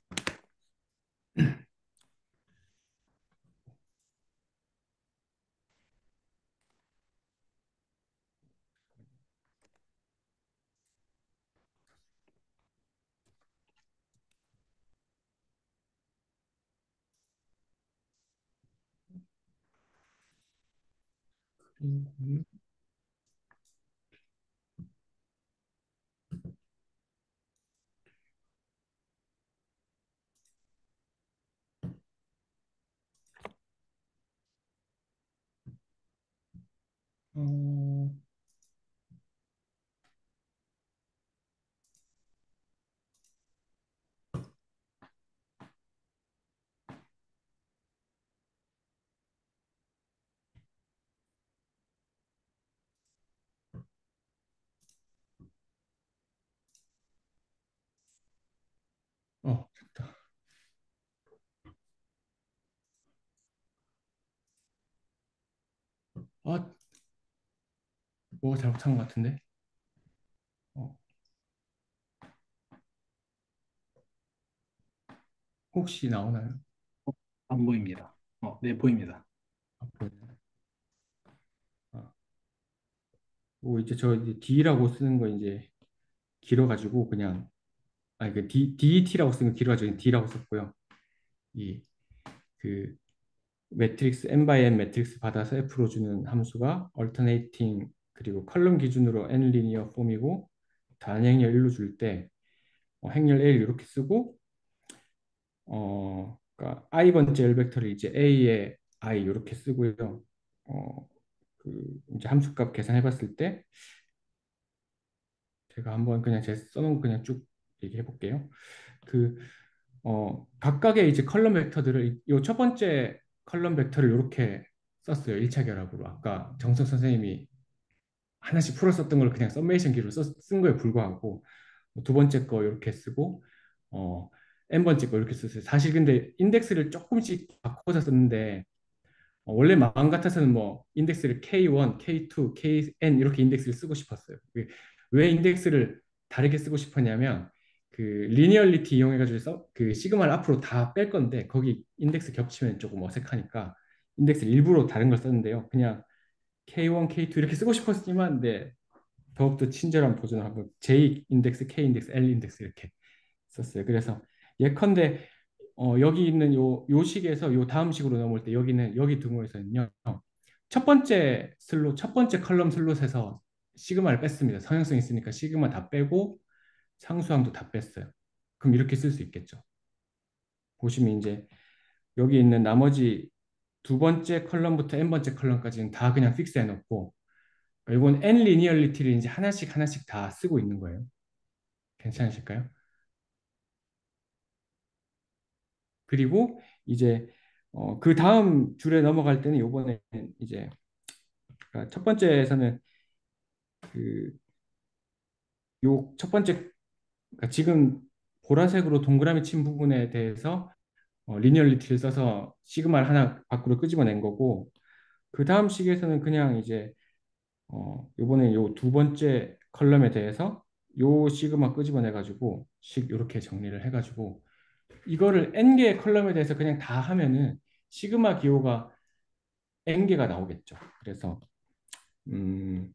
공유. 어, 됐다. 아, 뭐가 잘못한 것 같은데? 어, 혹시 나오나요? 어, 안 보입니다. 네, 보입니다. 앞으로. 아, 이제 저 이제 D라고 쓰는 거 이제 길어가지고 그냥 아니 그 DET라고 쓰는 거 길어가지고 그냥 D라고 썼고요. 이 그 매트릭스 n by n 매트릭스 받아서 F로 주는 함수가 alternating 그리고 컬럼 기준으로 n 리니어 폼이고 단행열 1로 줄 때 행렬 L 이렇게 쓰고 그러니까 I 번째 L 벡터를 이제 A에 I 이렇게 쓰고요. 어, 이제 함수값 계산해 봤을 때 제가 한번 그냥 제 써놓은 거 그냥 쭉 얘기해 볼게요. 그 각각의 이제 컬럼 벡터들을 이 첫 번째 컬럼 벡터를 이렇게 썼어요. 1차 결합으로. 아까 정석 선생님이 하나씩 풀었었던 걸 그냥 썸메이션 기로 쓴 거에 불과하고 두 번째 거 이렇게 쓰고 n 번째 거 이렇게 썼어요. 사실 근데 인덱스를 조금씩 바꿔서 썼는데 원래 마음 같아서는 뭐 인덱스를 K1, K2, KN 이렇게 인덱스를 쓰고 싶었어요. 왜 인덱스를 다르게 쓰고 싶었냐면 그 리니얼리티 이용해가지고 그 시그마를 앞으로 다 뺄 건데 거기 인덱스 겹치면 조금 어색하니까 인덱스를 일부러 다른 걸 썼는데요. 그냥 K1, K2 이렇게 쓰고 싶었지만 네, 더욱더 친절한 버전을 한번 J 인덱스, K 인덱스, L 인덱스 이렇게 썼어요. 그래서 예컨대 여기 있는 요 식에서 요 다음 식으로 넘어올 때 여기 등호에서는요. 첫 번째 첫 번째 컬럼 슬롯에서 시그마를 뺐습니다. 성형성 있으니까 시그마 다 빼고 상수항도 다 뺐어요. 그럼 이렇게 쓸 수 있겠죠. 보시면 이제 여기 있는 나머지 두 번째 컬럼부터 n 번째 컬럼까지는 다 그냥 픽스 해놓고 이건 n 리니얼리티를 이제 하나씩 하나씩 다 쓰고 있는 거예요. 괜찮으실까요? 그리고 이제 그 다음 줄에 넘어갈 때는 요번에 이제 그러니까 첫 번째에서는 그 요 첫 번째 그러니까 지금 보라색으로 동그라미 친 부분에 대해서 리니얼리티를 써서 시그마를 하나 밖으로 끄집어낸 거고 그 다음 식에서는 그냥 이제 요번에 요 두 번째 컬럼에 대해서 요 시그마 끄집어내 가지고 식 이렇게 정리를 해 가지고 이거를 n 개의 컬럼에 대해서 그냥 다 하면은 시그마 기호가 n 개가 나오겠죠. 그래서 음,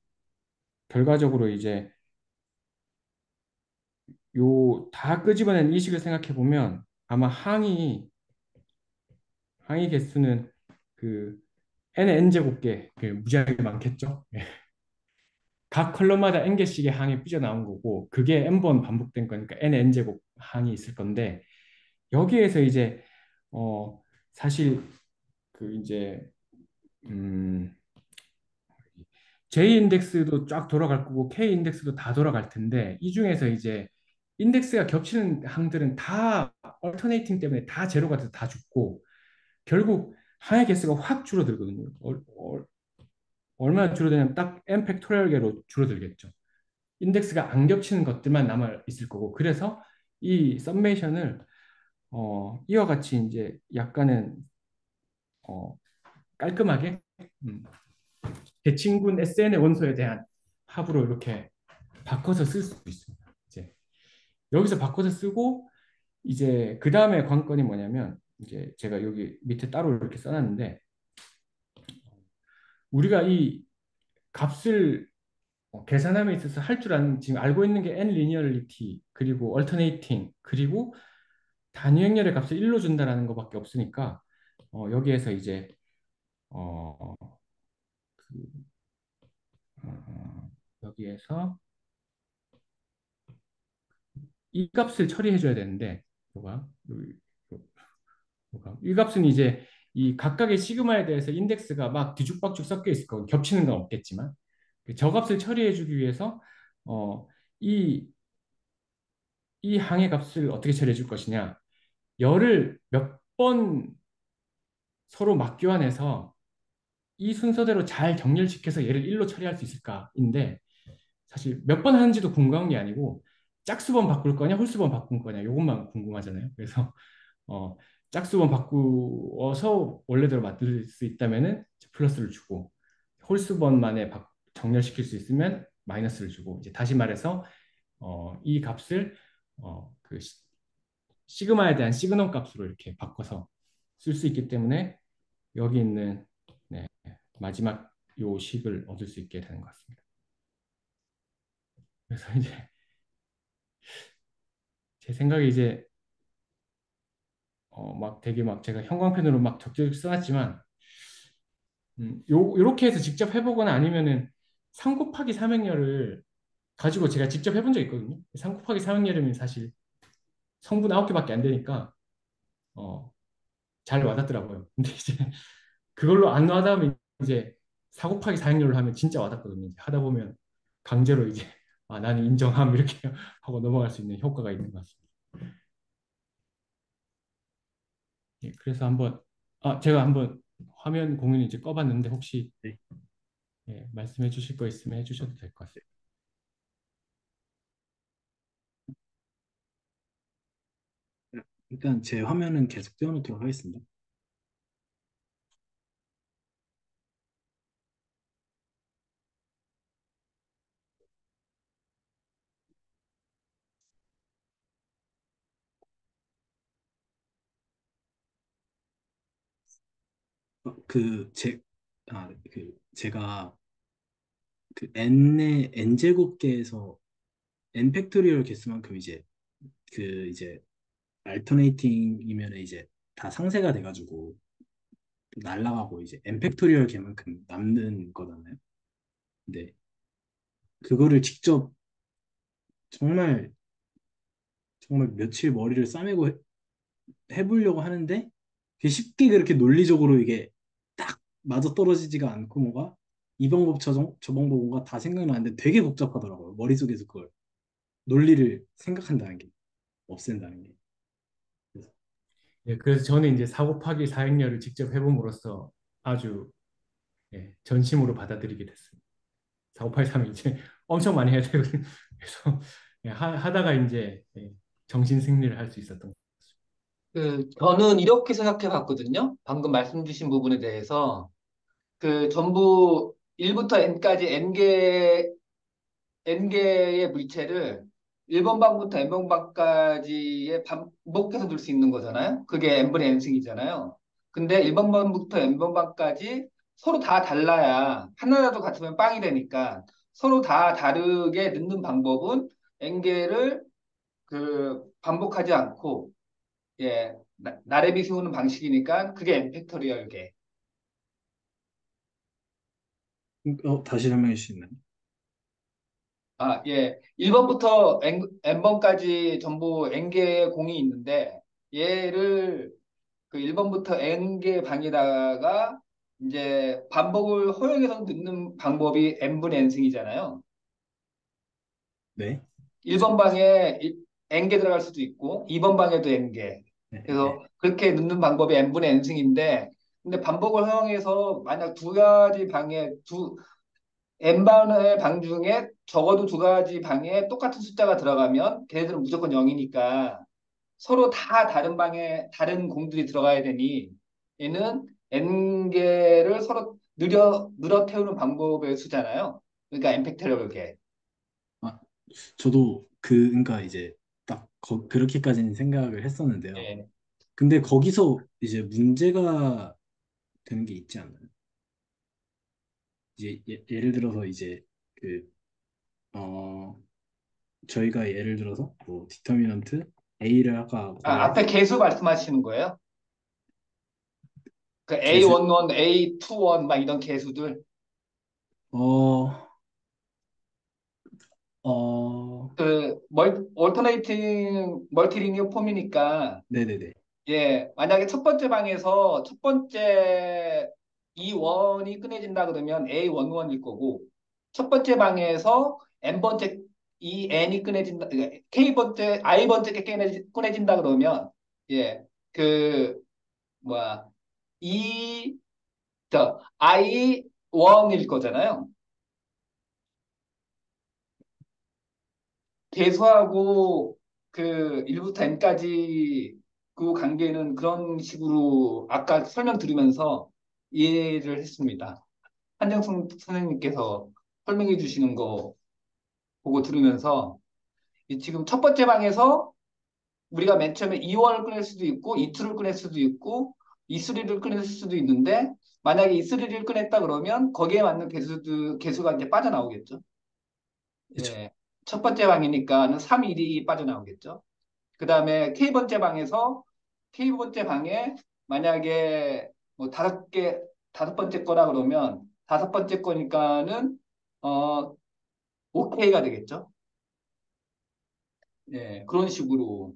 결과적으로 이제 요 다 끄집어낸 이 식을 생각해 보면 아마 항이 개수는 그 n 제곱계 무지하게 많겠죠. 예. 각 컬럼마다 n 개씩의 항이 삐져나온 거고 그게 n 번 반복된 거니까 n 제곱 항이 있을 건데 여기에서 이제 사실 그 이제 음, J 인덱스도 쫙 돌아갈 거고 K 인덱스도 다 돌아갈 텐데 이 중에서 이제 인덱스가 겹치는 항들은 다 얼터네이팅 때문에 다 제로가 돼서 다 죽고 결국 항의 개수가 확 줄어들거든요. 얼마나 줄어드냐면 딱 n 팩토리얼 개로 줄어들겠죠. 인덱스가 안 겹치는 것들만 남아 있을 거고 그래서 이 썸메이션을 이와 같이 이제 약간은 어, 깔끔하게 음, 대칭군 SN의 원소에 대한 합으로 이렇게 바꿔서 쓸 수 있습니다. 이제 여기서 바꿔서 쓰고 이제 그 다음에 관건이 뭐냐면 이제 제가 여기 밑에 따로 이렇게 써놨는데 우리가 이 값을 계산함에 있어서 할 줄 아는 지금 알고 있는 게 n 리니얼리티 그리고 얼터네이팅 그리고 단위 행렬의 값을 1로 준다라는 것밖에 없으니까 여기에서 이제 어, 그, 여기에서 이 값을 처리해 줘야 되는데 뭐가 이 값은 이제 이 각각의 시그마에 대해서 인덱스가 막 뒤죽박죽 섞여 있을 거고 겹치는 건 없겠지만 저 값을 처리해 주기 위해서 어, 이, 이 항의 값을 어떻게 처리해 줄 것이냐 열을 몇 번 서로 맞교환해서 이 순서대로 잘 정렬시켜서 얘를 1로 처리할 수 있을까인데 사실 몇 번 하는지도 궁금한 게 아니고 짝수번 바꿀 거냐 홀수번 바꿀 거냐 이것만 궁금하잖아요. 그래서 어, 짝수번 바꾸어서 원래대로 만들 수 있다면은 플러스를 주고 홀수번만에 정렬시킬 수 있으면 마이너스를 주고 이제 다시 말해서 이 값을 그 시그마에 대한 시그널 값으로 이렇게 바꿔서 쓸 수 있기 때문에 여기 있는 네, 마지막 요 식을 얻을 수 있게 되는 것 같습니다. 그래서 이제 제 생각에 이제 막 되게 막 제가 형광펜으로 막 적절히 써놨지만 요렇게 해서 직접 해보거나 아니면은 3 곱하기 삼행렬을 가지고 제가 직접 해본 적 있거든요. 3 곱하기 삼행렬이면 사실 성분 9개밖에 안 되니까 어, 잘 와닿더라고요. 근데 이제 그걸로 안 와닿으면 이제 4 곱하기 4행렬로 하면 진짜 와닿거든요. 이제 하다 보면 강제로 이제 아, 나는 인정함 이렇게 하고 넘어갈 수 있는 효과가 있는 것 같습니다. 예, 그래서 제가 한번 화면 공유 이제 꺼봤는데 혹시 네. 예, 말씀해 주실 거 있으면 해주셔도 될 것 같습니다. 일단 제 화면은 계속 띄워놓도록 하겠습니다. 제가 그 n의 n제곱계에서 n 팩토리얼 개수만큼 이제 알터네이팅이면 이제 다 상쇄가 돼가지고 날라가고 이제 n 팩토리얼 개만큼 남는 거잖아요. 근데 그거를 직접 정말 정말 며칠 머리를 싸매고 해보려고 하는데 그게 쉽게 그렇게 논리적으로 이게 딱 맞아떨어지지가 않고 뭐가 이 방법 저 방법 뭔가 다 생각나는데 되게 복잡하더라고요. 머릿속에서 그걸 논리를 생각한다는 게 없앤다는 게. 그래서 예, 그래서 저는 이제 4 곱하기 4행렬을 직접 해봄으로써 아주 예, 전심으로 받아들이게 됐습니다. 4 곱하기 3이 이제 엄청 많이 해야 되거든요. 그래서 예, 하다가 이제 예, 정신 승리를 할 수 있었던 것 저는 이렇게 생각해 봤거든요. 방금 말씀 주신 부분에 대해서. 전부 1부터 n까지 n개의 물체를 1번 방부터 n번 방까지의 반복해서 둘 수 있는 거잖아요. 그게 n분의 n승이잖아요. 근데 1번 방부터 n번 방까지 서로 다 달라야 하나라도 같으면 빵이 되니까 서로 다 다르게 넣는 방법은 n개를 반복하지 않고 예, 나래비 세우는 방식이니까 그게 n 팩토리얼계. 다시 설명해 주시나요? 아, 예. 1번부터 n번까지 전부 n개의 공이 있는데 얘를 1번부터 n개 방에다가 이제 반복을 허용해서 넣는 방법이 n분의 n승이잖아요. 네. 그죠? 1번 방에 n개 들어갈 수도 있고 2번 방에도 n개. 네, 그래서 네. 그렇게 넣는 방법이 n분의 n승인데 근데 반복을 허용해서 만약 두 가지 방에 n번의 방 중에 적어도 두 가지 방에 똑같은 숫자가 들어가면 걔네들은 무조건 0이니까 서로 다 다른 방에 다른 공들이 들어가야 되니 얘는 n개를 서로 늘어 태우는 방법의 수잖아요. 그러니까 n 팩토리얼 개. 아, 저도 그러니까 이제 그렇게까지는 생각을 했었는데요. 예. 근데 거기서 이제 문제가 되는 게 있지 않나요? 이제 예를 들어서 이제 그 어 저희가 예를 들어서 뭐 디터미넌트 A를 아까 아, 구할 앞에 개수 말씀하시는 거예요? 개수 A11, A21 막 이런 개수들. 어 어 얼터네이팅 멀티리니어 폼이니까 네네네. 예, 만약에 첫 번째 방에서 첫 번째 E1이 꺼내진다 그러면 A11일 거고, 첫 번째 방에서 N번째 EN이 꺼내진다, K번째, I번째 게 꺼내진다 그러면, 예, 그, 뭐야, E, I1일 거잖아요. 개수하고 1부터 n까지 그 관계는 그런 식으로 아까 설명 들으면서 이해를 했습니다. 한정숙 선생님께서 설명해 주시는 거 보고 들으면서 지금 첫 번째 방에서 우리가 맨 처음에 E1을 꺼낼 수도 있고 E2를 꺼낼 수도 있고 E3를 꺼낼 수도 있는데 만약에 E3를 꺼냈다 그러면 거기에 맞는 개수가 이제 빠져나오겠죠. 그쵸. 예. 첫 번째 방이니까는 3, 1이 빠져나오겠죠. 그 다음에 K번째 방에 만약에 뭐 다섯 번째 거라 그러면 다섯 번째 거니까는, 어, OK가 되겠죠. 예, 그런 식으로.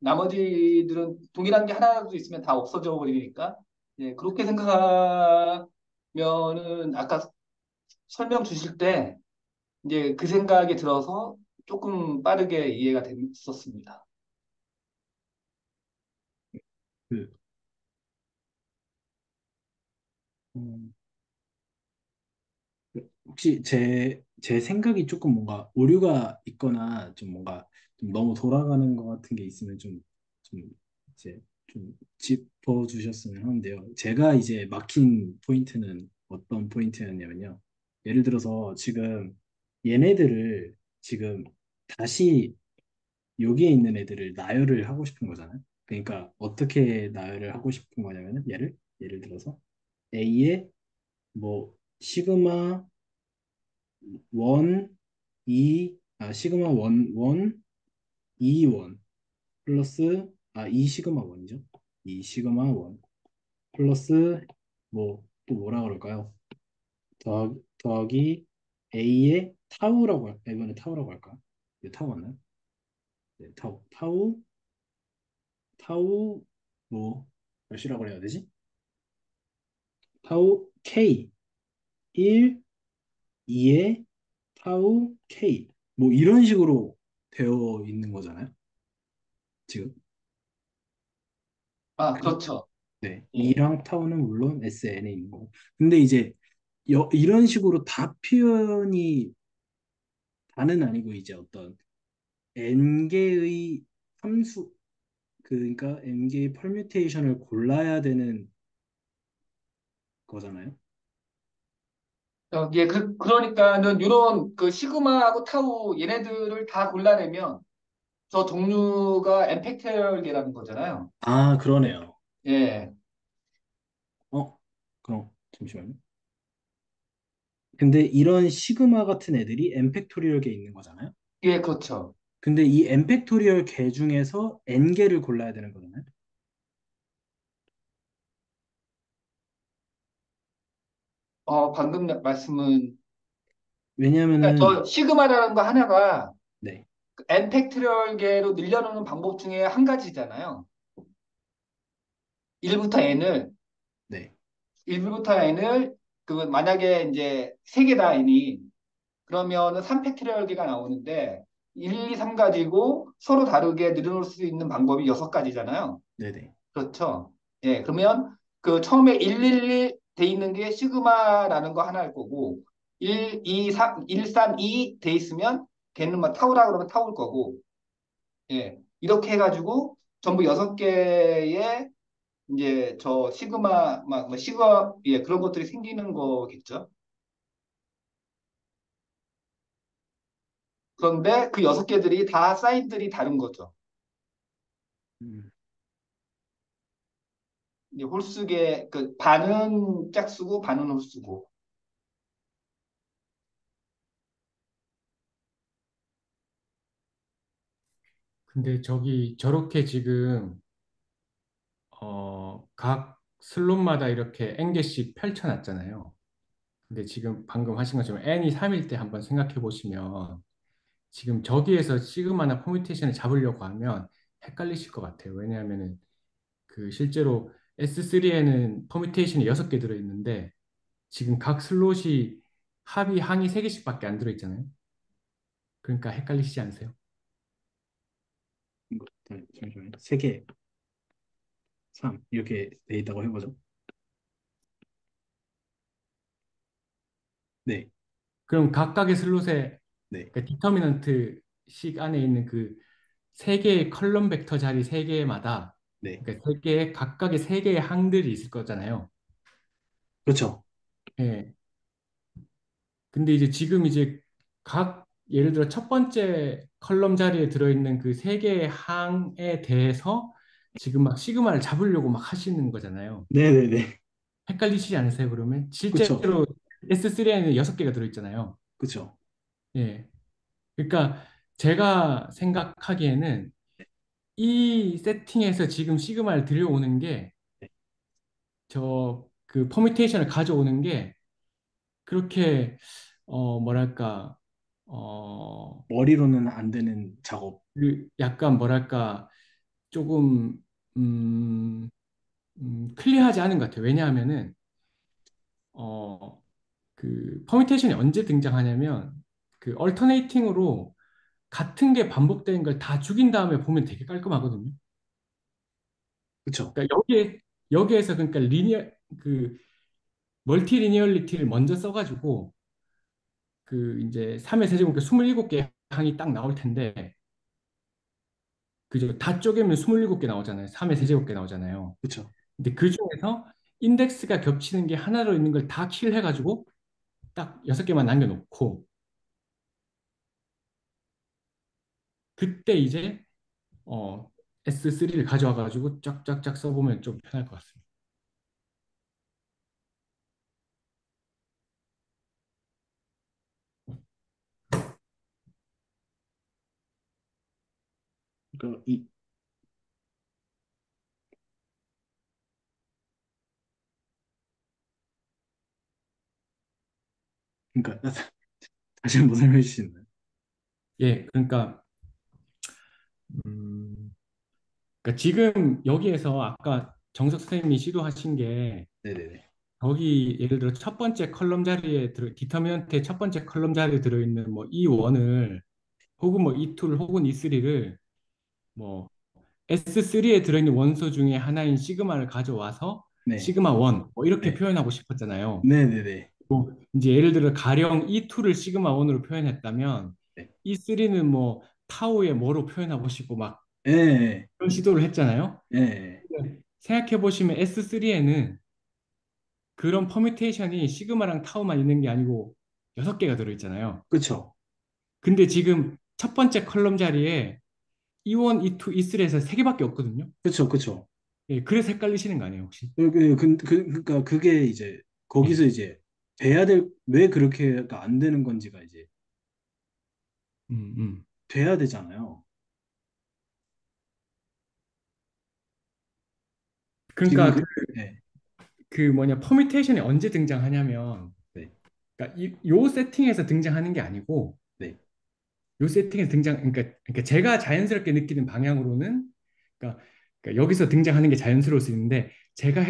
나머지들은 동일한 게 하나라도 있으면 다 없어져 버리니까, 예, 그렇게 생각하면은 아까 설명 주실 때 이제 그 생각이 들어서 조금 빠르게 이해가 됐었습니다. 그 음, 혹시 제 생각이 조금 뭔가 오류가 있거나 좀 뭔가 좀 너무 돌아가는 것 같은 게 있으면 좀 이제 좀 짚어주셨으면 하는데요. 제가 이제 막힌 포인트는 어떤 포인트였냐면요. 예를 들어서 지금 얘네들을 지금 다시 여기에 있는 애들을 나열을 하고 싶은 거잖아요. 그러니까 어떻게 나열을 하고 싶은 거냐면은 예를 들어서 A에 뭐 시그마 1, 2, 시그마 1, 1, 2, 1 플러스 2 시그마 1이죠. 2 시그마 1 플러스 뭐 또 뭐라 그럴까요? 더하기 A의 타우라고 할까? 이번에 타우라고 할까? 네, 타우 맞나요? 네, 타우 뭐 몇이라고 해야 되지? 타우 K 1, 2에 타우 K 뭐 이런 식으로 되어 있는 거잖아요. 지금. 아, 그- 그렇죠. 네. 예. 2랑 타우는 물론 SN에 있는 거고. 근데 이제 이런 식으로 다 표현이 다는 아니고 이제 어떤 n개의 함수 그러니까 n개의 퍼뮤테이션을 골라야 되는 거잖아요. 예, 그러니까는 이런 그 시그마하고 타우 얘네들을 다 골라내면 저 종류가 엠팩터리얼계라는 거잖아요. 그러네요. 예, 그럼 잠시만요. 근데 이런 시그마 같은 애들이 n 팩토리얼 계 있는 거잖아요. 예, 그렇죠. 근데 이 n 팩토리얼 계 중에서 n개를 골라야 되는 거잖아요. 방금 말씀은 그러니까 왜냐하면은 저 시그마라는 거 하나가 네, n팩토리얼계로 늘려놓는 방법 중에 한 가지잖아요. 1부터 n을 네, 1부터 n을 그 만약에 이제 세 개다 n이 그러면은 3팩토리얼계가 나오는데 1, 2, 3 가지고 서로 다르게 늘어놓을 수 있는 방법이 6가지잖아요. 네, 네, 그렇죠. 예, 그러면 그 처음에 111 돼 있는 게 시그마라는 거 하나일 거고 1, 2, 3, 1, 3, 2 돼 있으면 걔는 뭐 타우라 그러면 타우일 거고 예, 이렇게 해가지고 전부 6개의 이제 저 시그마 막 뭐 시그마 예, 그런 것들이 생기는 거겠죠. 그런데 그 6개들이 다 사이즈들이 다른 거죠. 음, 이제 홀수계 그 반은 짝수고 반은 홀수고. 근데 저기 저렇게 지금 각 슬롯마다 이렇게 n개씩 펼쳐놨잖아요. 근데 지금 방금 하신 것처럼 n이 3일 때 한번 생각해 보시면 지금 저기에서 시그마나 퍼뮤테이션을 잡으려고 하면 헷갈리실 것 같아요. 왜냐하면은 그 실제로 S3에는 퍼뮤테이션이 6개 들어있는데 지금 각 슬롯이 합이 항이 3개씩밖에 안 들어있잖아요. 그러니까 헷갈리시지 않으세요? 이거 잠시만요. 3개, 3 이렇게 돼 있다고 해보죠. 네, 그럼 각각의 슬롯에 네, 그 디터미넌트 식 안에 있는 그 세 개의 컬럼 벡터 자리 세 개마다 네, 그러니까 세 개의 각각의 세 개의 항들이 있을 거잖아요. 그렇죠. 예. 근데 이제 지금 이제 각 예를 들어 첫 번째 컬럼 자리에 들어있는 그 세 개의 항에 대해서 지금 막 시그마를 잡으려고 막 하시는 거잖아요. 네, 네, 네, 헷갈리시지 않으세요, 그러면? 그렇죠, 실제로 S3에는 6개가 들어있잖아요. 그렇죠. 예. 그러니까 제가 생각하기에는 이 세팅에서 지금 시그마를 들여오는 게 저 그 퍼뮤테이션을 가져오는 게 그렇게 뭐랄까 어 머리로는 안 되는 작업. 그 약간 뭐랄까 조금 음, 클리어하지 않은 것 같아요. 왜냐하면은 어 그 퍼뮤테이션이 언제 등장하냐면 그 얼터네이팅으로 같은 게 반복되는 걸 다 죽인 다음에 보면 되게 깔끔하거든요. 그렇죠. 그러니까 여기에서 그러니까 리니어 그 멀티 리니얼리티를 먼저 써가지고 그 이제 3의 세제곱니까 27개 항이 딱 나올 텐데 그죠? 다 쪼개면 27개 나오잖아요. 3의 세제곱개 나오잖아요. 그렇죠. 근데 그 중에서 인덱스가 겹치는 게 하나로 있는 걸 다 킬해가지고 딱 6개만 남겨놓고 그때 이제 어, S3를 가져와가지고 쫙쫙쫙 써보면 좀 편할 것 같습니다. 그러니까 이 그러니까 다시 한번 설명해 주실 수 있나요? 예, 음, 그러니까 지금 여기에서 아까 정석 선생님이 시도하신 게 네네네. 거기 예를 들어 첫 번째 컬럼 자리에 디터미넌트의 첫 번째 컬럼 자리에 들어있는 뭐 E1을 혹은 뭐 E2를 혹은 E3를 뭐 S3에 들어있는 원소 중에 하나인 시그마를 가져와서 네. 시그마 1 뭐 이렇게 네. 표현하고 싶었잖아요. 네네네. 뭐 이제 예를 들어 가령 E2를 시그마 1으로 표현했다면 네. E3는 뭐 타우의 뭐로 표현하고 싶고 막 예. 그런 시도를 했잖아요. 예. 생각해 보시면 S3에는 그런 퍼뮤테이션이 시그마랑 타우만 있는 게 아니고 6개가 들어있잖아요. 그쵸. 근데 지금 첫 번째 컬럼 자리에 E1, E2, E3에서 3개밖에 없거든요. 그쵸. 그쵸. 예, 그래서 헷갈리시는 거 아니에요, 혹시? 그러니까 그게 이제 예. 거기서 이제 왜 그렇게가 안 되는 건지가 이제 음, 음. 돼야 되잖아요. 지금 그러니까 네. 그 뭐냐 퍼뮤테이션이 언제 등장하냐면 네. 그러니까 요 세팅에서 등장하는 게 아니고 네. 요 세팅에서 그러니까 제가 자연스럽게 느끼는 방향으로는 그러니까, 그러니까 여기서 등장하는 게 자연스러울 수 있는데 제가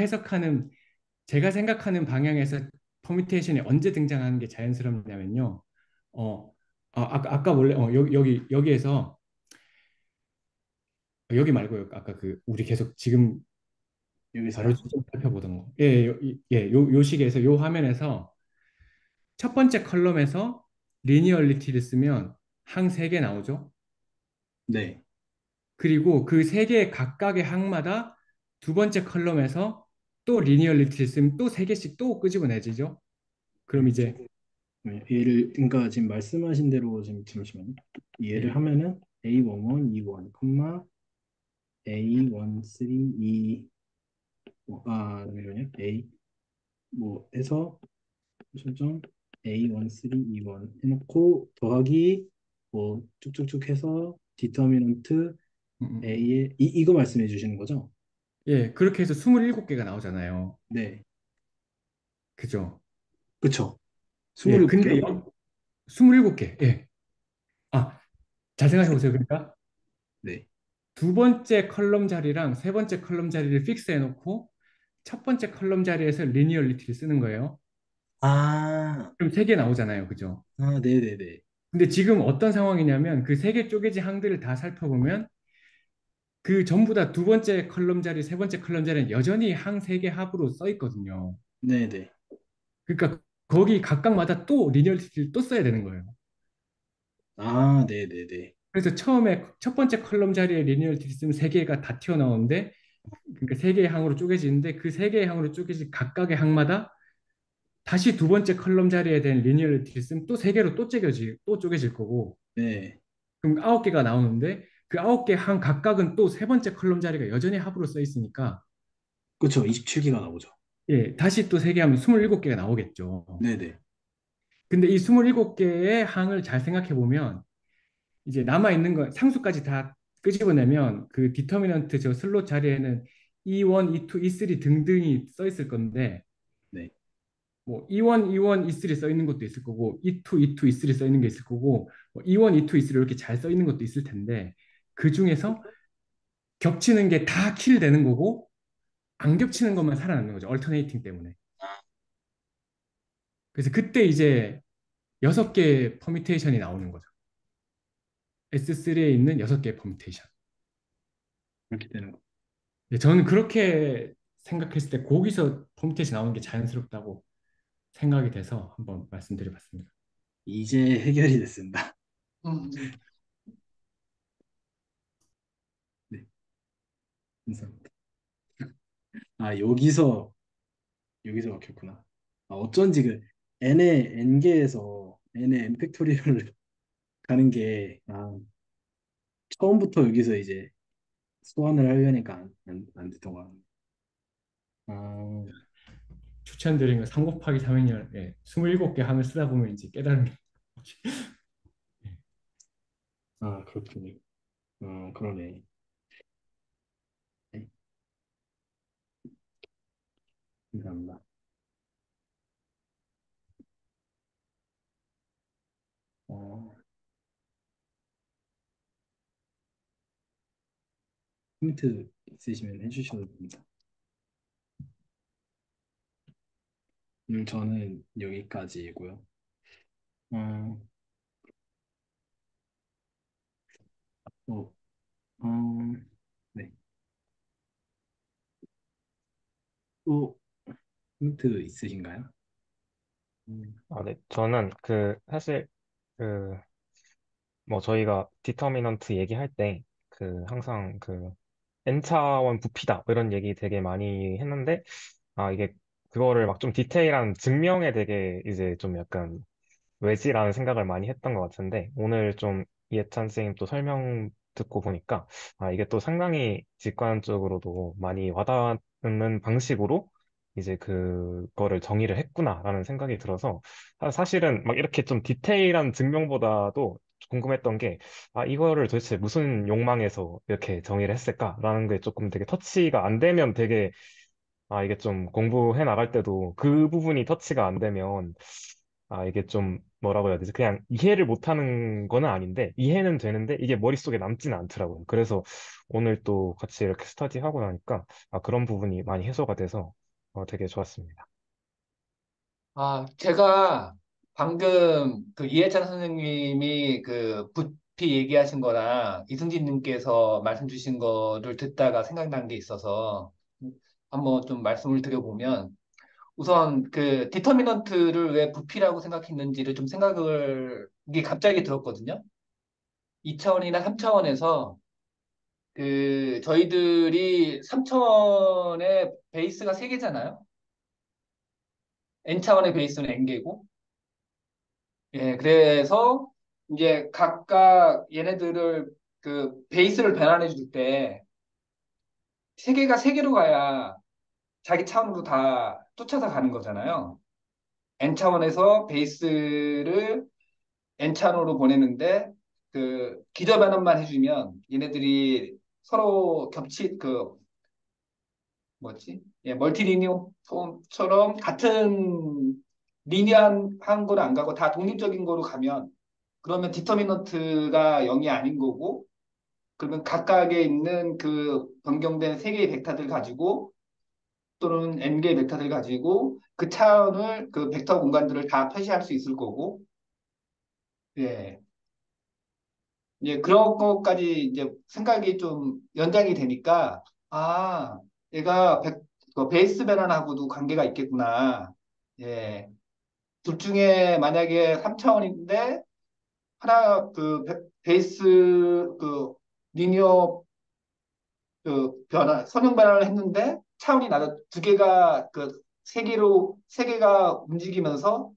생각하는 방향에서 퍼뮤테이션이 언제 등장하는 게 자연스럽냐면요. 어, 아까 원래 여기에서 여기 말고요. 아까 그 우리 계속 지금 바로 여기서요? 좀 살펴보던 거. 예, 요 식에서 요 화면에서 첫 번째 컬럼에서 리니얼리티를 쓰면 항 3개 나오죠. 네. 그리고 그 3개 각각의 항마다 두 번째 컬럼에서 또 리니얼리티를 쓰면 또 3개씩 또 끄집어내지죠. 그럼 이제 그러니까 지금 말씀하신 대로 지금 잠시만요. 이해를 예, 하면은 A11, E1, A13, E 잠시만요. A 뭐 해서 설정 A13, E1 해놓고 더하기 뭐 쭉쭉쭉 해서 디터미넌트 음, 음, 음. A에 이거 말씀해 주시는 거죠? 예, 그렇게 해서 27개가 나오잖아요. 네. 그죠? 그쵸. 예, 27개? 27개. 예. 아, 잘 생각해 보세요. 그러니까 네. 두 번째 컬럼 자리랑 세 번째 컬럼 자리를 픽스해 놓고 첫 번째 컬럼 자리에서 리니얼리티를 쓰는 거예요. 아, 그럼 3개 나오잖아요. 그죠? 네네네. 근데 지금 어떤 상황이냐면 그 3개 쪼개진 항들을 다 살펴보면 그 전부 다 두 번째 컬럼 자리, 세 번째 컬럼 자리는 여전히 항 3개 합으로 써 있거든요. 네네. 그러니까 거기 각각마다 또 리니얼리티를 또 써야 되는 거예요. 네네네. 그래서 처음에 첫 번째 컬럼 자리에 리니얼리티 쓰면 3개가 다 튀어나오는데 그러니까 3개의 항으로 쪼개지는데 그 3개의 항으로 쪼개진 각각의 항마다 다시 두 번째 컬럼 자리에 대한 리니얼리티를 쓰면 또 3개로 또 쪼개질 거고 네. 그럼 9개가 나오는데 그 9개 항 각각은 또 세 번째 컬럼 자리가 여전히 합으로 써 있으니까 그쵸. 27기가 나오죠. 예, 다시 또 3개 하면 27개가 나오겠죠. 네네. 근데 이 27개의 항을 잘 생각해 보면 이제 남아 있는 거 상수까지 다 끄집어내면 그 디터미넌트 저 슬롯 자리에는 E1, E2, E3 등등이 써 있을 건데 네. 뭐 E1, E1, E3 써 있는 것도 있을 거고 E2, E2, E3 써 있는 게 있을 거고 뭐 E1, E2, E3 이렇게 잘 써 있는 것도 있을 텐데 그 중에서 겹치는 게 다 킬 되는 거고 안 겹치는 것만 살아남는 거죠. 얼터네이팅 때문에. 그래서 그때 이제 6개의 퍼뮤테이션이 나오는 거죠. S3에 있는 6개의 퍼뮤테이션. 그렇게 되는 거. 예, 저는 그렇게 생각했을 때 거기서 퍼뮤테이션 나오는 게 자연스럽다고 생각이 돼서 한번 말씀드려봤습니다. 이제 해결이 됐습니다. 음, 네. 감사합니다. 여기서 막혔구나. 어쩐지 그 n의 n 팩토리얼을 가는 게 처음부터 여기서 이제 소환을 하려니까 안 됐던 거 같네. 아, 추천드린 거 3 곱하기 3행렬 27개 항을 쓰다 보면 이제 깨달은 게 그렇군요. 그러네. 네, 감사합니다. 어, 힌트 있으시면 해주셔도 됩니다. 저는 여기까지이고요. 어, 또, 어, 네. 또 힌트 있으신가요? 음, 아, 네. 저는 사실 그 뭐 저희가 디터미넌트 얘기할 때 항상 N차원 부피다 뭐 이런 얘기 되게 많이 했는데 이게 그거를 막 좀 디테일한 증명에 되게 이제 좀 약간 왜지라는 생각을 많이 했던 것 같은데 오늘 좀 이해찬 선생님 또 설명 듣고 보니까 이게 또 상당히 직관적으로도 많이 와닿는 방식으로 이제 그거를 정의를 했구나라는 생각이 들어서 사실은 막 이렇게 좀 디테일한 증명보다도 궁금했던 게 이거를 도대체 무슨 욕망에서 이렇게 정의를 했을까라는 게 조금 되게 터치가 안 되면 되게 이게 좀 공부해 나갈 때도 그 부분이 터치가 안 되면 이게 좀 뭐라고 해야 되지? 그냥 이해를 못하는 거는 아닌데 이해는 되는데 이게 머릿속에 남지는 않더라고요. 그래서 오늘 또 같이 이렇게 스터디하고 나니까 그런 부분이 많이 해소가 돼서 되게 좋았습니다. 제가 방금 그 이해찬 선생님이 그 부피 얘기하신 거랑 이승진 님께서 말씀 주신 거를 듣다가 생각난 게 있어서 한번 좀 말씀을 드려보면 우선 그 디터미넌트를 왜 부피라고 생각했는지를 좀 생각을 이게 갑자기 들었거든요. 2차원이나 3차원에서 그 저희들이 3차원의 베이스가 3개잖아요. n차원의 베이스는 n개고 예, 그래서 이제 각각 얘네들을 그 베이스를 변환해 줄 때 세계가 세계로 가야 자기 차원으로 다 쫓아서 가는 거잖아요. n 차원에서 베이스를 n 차원으로 보내는데 그 기저 변환만 해주면 얘네들이 서로 뭐지? 예, 멀티리니어 폼처럼 같은 리니어한 거로 안 가고 다 독립적인 거로 가면 그러면 디터미넌트가 0이 아닌 거고 그러면 각각에 있는 그 변경된 세 개의 벡터들 가지고 또는 n 개의 벡터들 가지고 그 차원을 그 벡터 공간들을 다 표시할 수 있을 거고 예. 이제 그런 것까지 이제 생각이 좀 연장이 되니까 얘가 그 베이스 배란하고도 관계가 있겠구나. 예. 둘 중에 만약에 3차원인데 하나 베이스 그 리니어 그 변화 선형 변화를 했는데 차원이 나도 두 개가 그 세 개가 움직이면서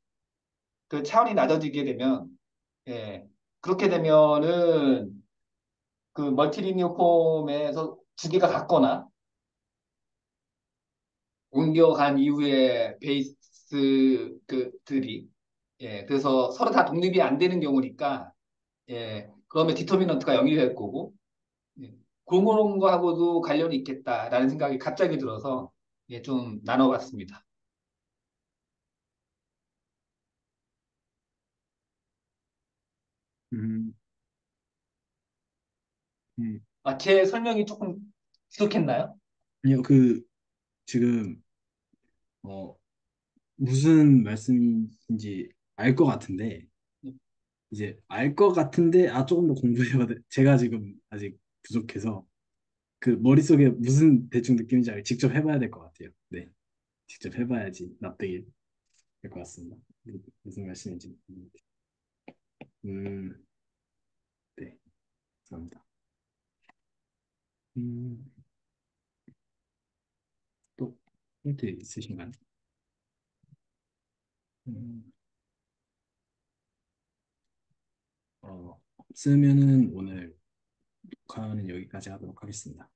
그 차원이 낮아지게 되면 예. 그렇게 되면은 그 멀티리니어 폼에서 두 개가 같거나 옮겨간 이후에 베이스 그들이 예, 그래서 서로 다 독립이 안 되는 경우니까 예, 그러면 디터미넌트가 0이 될 거고 예, 그런 거하고도 관련이 있겠다라는 생각이 갑자기 들어서 예, 좀 나눠봤습니다. 음, 음. 제 설명이 조금 지속했나요? 아니요, 지금, 어, 무슨 말씀인지 알 것 같은데, 이제 알 것 같은데, 조금 더 공부해야 돼. 제가 지금 아직 부족해서, 머릿속에 무슨 대충 느낌인지 직접 해봐야 될 것 같아요. 네. 직접 해봐야지 납득이 될 것 같습니다. 무슨 말씀인지. 음, 네. 감사합니다. 음, 또 힌트 있으신가요? 음, 없으면은 오늘 녹화는 여기까지 하도록 하겠습니다.